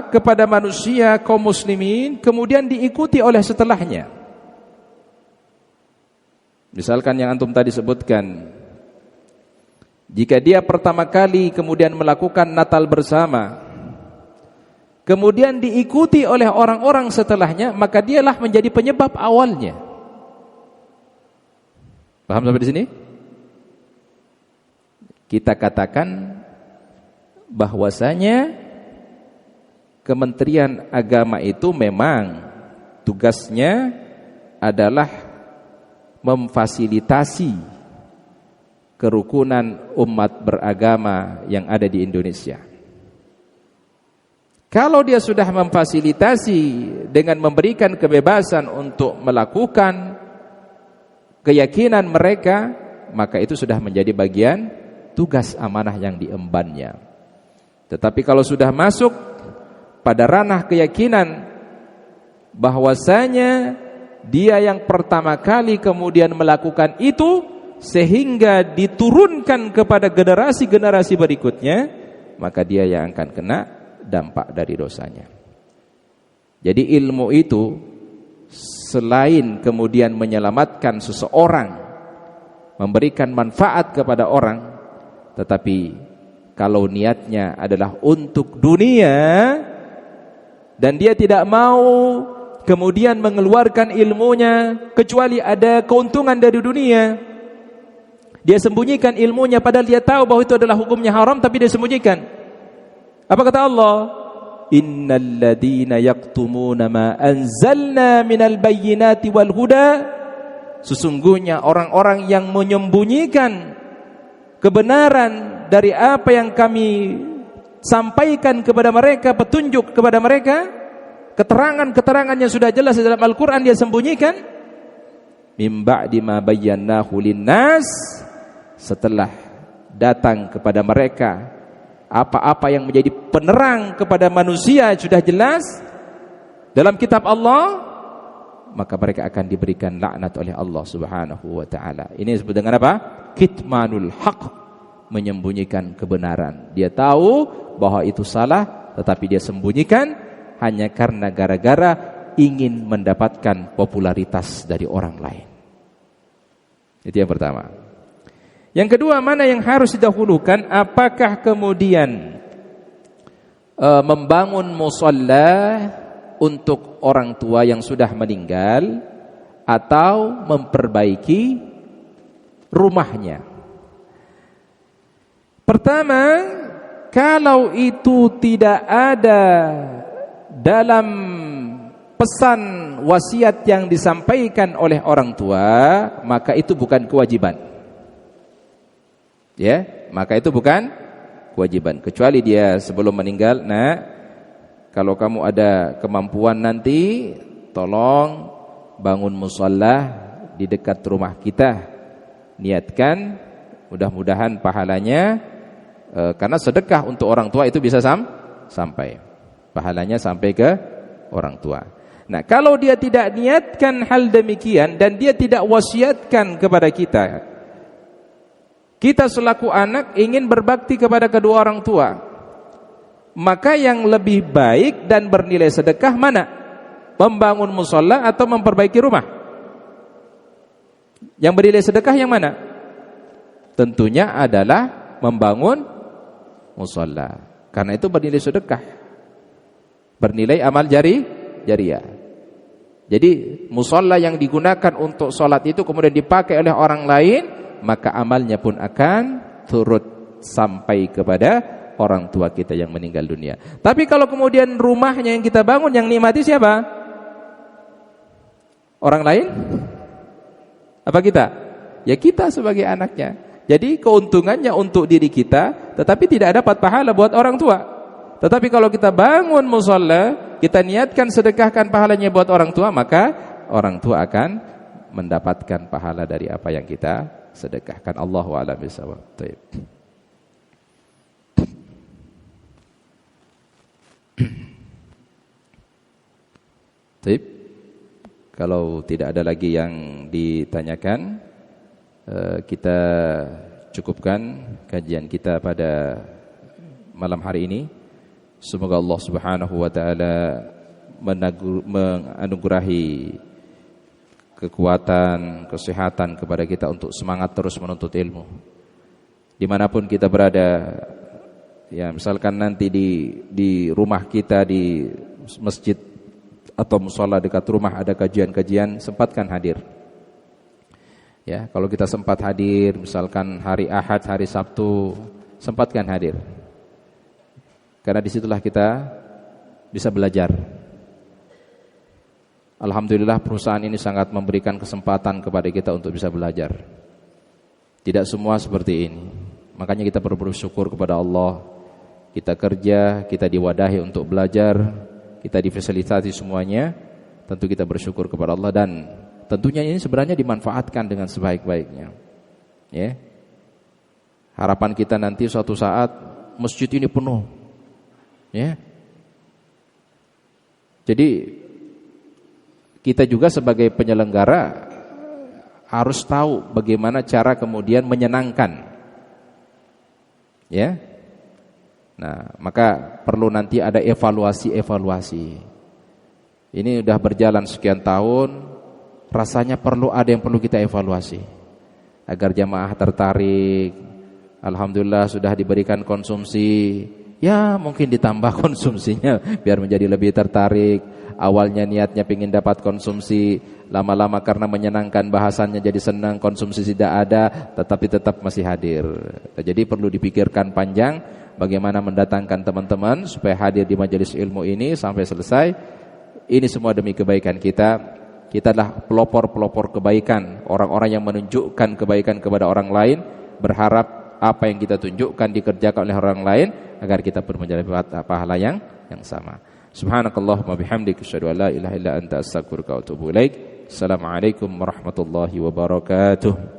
kepada manusia kaum muslimin, kemudian diikuti oleh setelahnya. Misalkan yang antum tadi sebutkan, jika dia pertama kali kemudian melakukan Natal bersama, kemudian diikuti oleh orang-orang setelahnya, maka dialah menjadi penyebab awalnya. Paham sampai di sini? Kita katakan bahwasanya Kementerian Agama itu memang tugasnya adalah memfasilitasi kerukunan umat beragama yang ada di Indonesia. Kalau dia sudah memfasilitasi dengan memberikan kebebasan untuk melakukan keyakinan mereka, maka itu sudah menjadi bagian tugas amanah yang diembannya. Tetapi kalau sudah masuk pada ranah keyakinan bahwasanya dia yang pertama kali kemudian melakukan itu sehingga diturunkan kepada generasi-generasi berikutnya, maka dia yang akan kena dampak dari dosanya. Jadi ilmu itu selain kemudian menyelamatkan seseorang, memberikan manfaat kepada orang, tetapi kalau niatnya adalah untuk dunia dan dia tidak mau kemudian mengeluarkan ilmunya kecuali ada keuntungan dari dunia, dia sembunyikan ilmunya padahal dia tahu bahwa itu adalah hukumnya haram, tapi dia sembunyikan. Apa kata Allah? Innal ladzina yaktumuna ma anzalna minal bayyinati wal huda, sesungguhnya orang-orang yang menyembunyikan kebenaran dari apa yang kami sampaikan kepada mereka, petunjuk kepada mereka, keterangan-keterangan yang sudah jelas dalam Al-Quran dia sembunyikan. Mim ba'di ma bayyanahu linnas, setelah datang kepada mereka apa-apa yang menjadi penerang kepada manusia sudah jelas dalam kitab Allah, maka mereka akan diberikan laknat oleh Allah Subhanahu wa taala. Ini disebut dengan apa? Kitmanul haq, menyembunyikan kebenaran. Dia tahu bahwa itu salah, tetapi dia sembunyikan hanya karena gara-gara ingin mendapatkan popularitas dari orang lain. Itu yang pertama. Yang kedua, mana yang harus didahulukan? Apakah kemudian membangun musalla untuk orang tua yang sudah meninggal, atau memperbaiki rumahnya? Pertama, kalau itu tidak ada dalam pesan wasiat yang disampaikan oleh orang tua, maka itu bukan kewajiban. Ya, maka itu bukan kewajiban. Kecuali dia sebelum meninggal, nah, kalau kamu ada kemampuan nanti, tolong bangun musalla di dekat rumah kita. Niatkan, mudah-mudahan pahalanya, karena sedekah untuk orang tua itu bisa sampai. Pahalanya sampai ke orang tua. Nah, kalau dia tidak niatkan hal demikian dan dia tidak wasiatkan kepada kita selaku anak ingin berbakti kepada kedua orang tua, maka yang lebih baik dan bernilai sedekah mana? Membangun musalla atau memperbaiki rumah? Yang bernilai sedekah yang mana? Tentunya adalah membangun musalla, karena itu bernilai sedekah, bernilai amal jariyah. Jadi musalla yang digunakan untuk sholat itu kemudian dipakai oleh orang lain, maka amalnya pun akan turut sampai kepada orang tua kita yang meninggal dunia. Tapi kalau kemudian rumahnya yang kita bangun, yang nikmati siapa? Orang lain? Apa kita? Ya kita sebagai anaknya. Jadi keuntungannya untuk diri kita, tetapi tidak dapat pahala buat orang tua. Tetapi kalau kita bangun musalla, kita niatkan sedekahkan pahalanya buat orang tua, maka orang tua akan mendapatkan pahala dari apa yang kita sedekahkan. Allahu a'lam bishawab. Baik. Baik. Kalau tidak ada lagi yang ditanyakan, kita cukupkan kajian kita pada malam hari ini. Semoga Allah Subhanahu wa taala menganugerahi kekuatan, kesehatan kepada kita untuk semangat terus menuntut ilmu. Dimanapun kita berada, ya misalkan nanti di rumah kita, di masjid atau mushola dekat rumah ada kajian-kajian, sempatkan hadir. Ya, kalau kita sempat hadir, misalkan hari Ahad, hari Sabtu, sempatkan hadir. Karena disitulah kita bisa belajar. Alhamdulillah perusahaan ini sangat memberikan kesempatan kepada kita untuk bisa belajar. Tidak semua seperti ini. Makanya kita perlu bersyukur kepada Allah. Kita kerja, kita diwadahi untuk belajar, kita difasilitasi semuanya. Tentu kita bersyukur kepada Allah, dan tentunya ini sebenarnya dimanfaatkan dengan sebaik-baiknya. Ya. Harapan kita nanti suatu saat masjid ini penuh. Ya. Jadi kita juga sebagai penyelenggara harus tahu bagaimana cara kemudian menyenangkan. Ya. Nah, maka perlu nanti ada evaluasi. Ini udah berjalan sekian tahun, rasanya ada yang perlu kita evaluasi agar jamaah tertarik. Alhamdulillah sudah diberikan konsumsi, ya mungkin ditambah konsumsinya biar menjadi lebih tertarik. Awalnya niatnya ingin dapat konsumsi, lama-lama karena menyenangkan bahasannya jadi senang, konsumsi tidak ada, tetapi tetap masih hadir. Jadi perlu dipikirkan panjang bagaimana mendatangkan teman-teman supaya hadir di majelis ilmu ini sampai selesai. Ini semua demi kebaikan kita. Kita adalah pelopor-pelopor kebaikan, orang-orang yang menunjukkan kebaikan kepada orang lain, berharap apa yang kita tunjukkan dikerjakan oleh orang lain agar kita pun mendapat pahala yang sama. Subhanakallahumma bihamdika asyhadu an la ilaha illa anta astaghfiruka wa atubu ilaik. Assalamualaikum warahmatullahi wabarakatuh.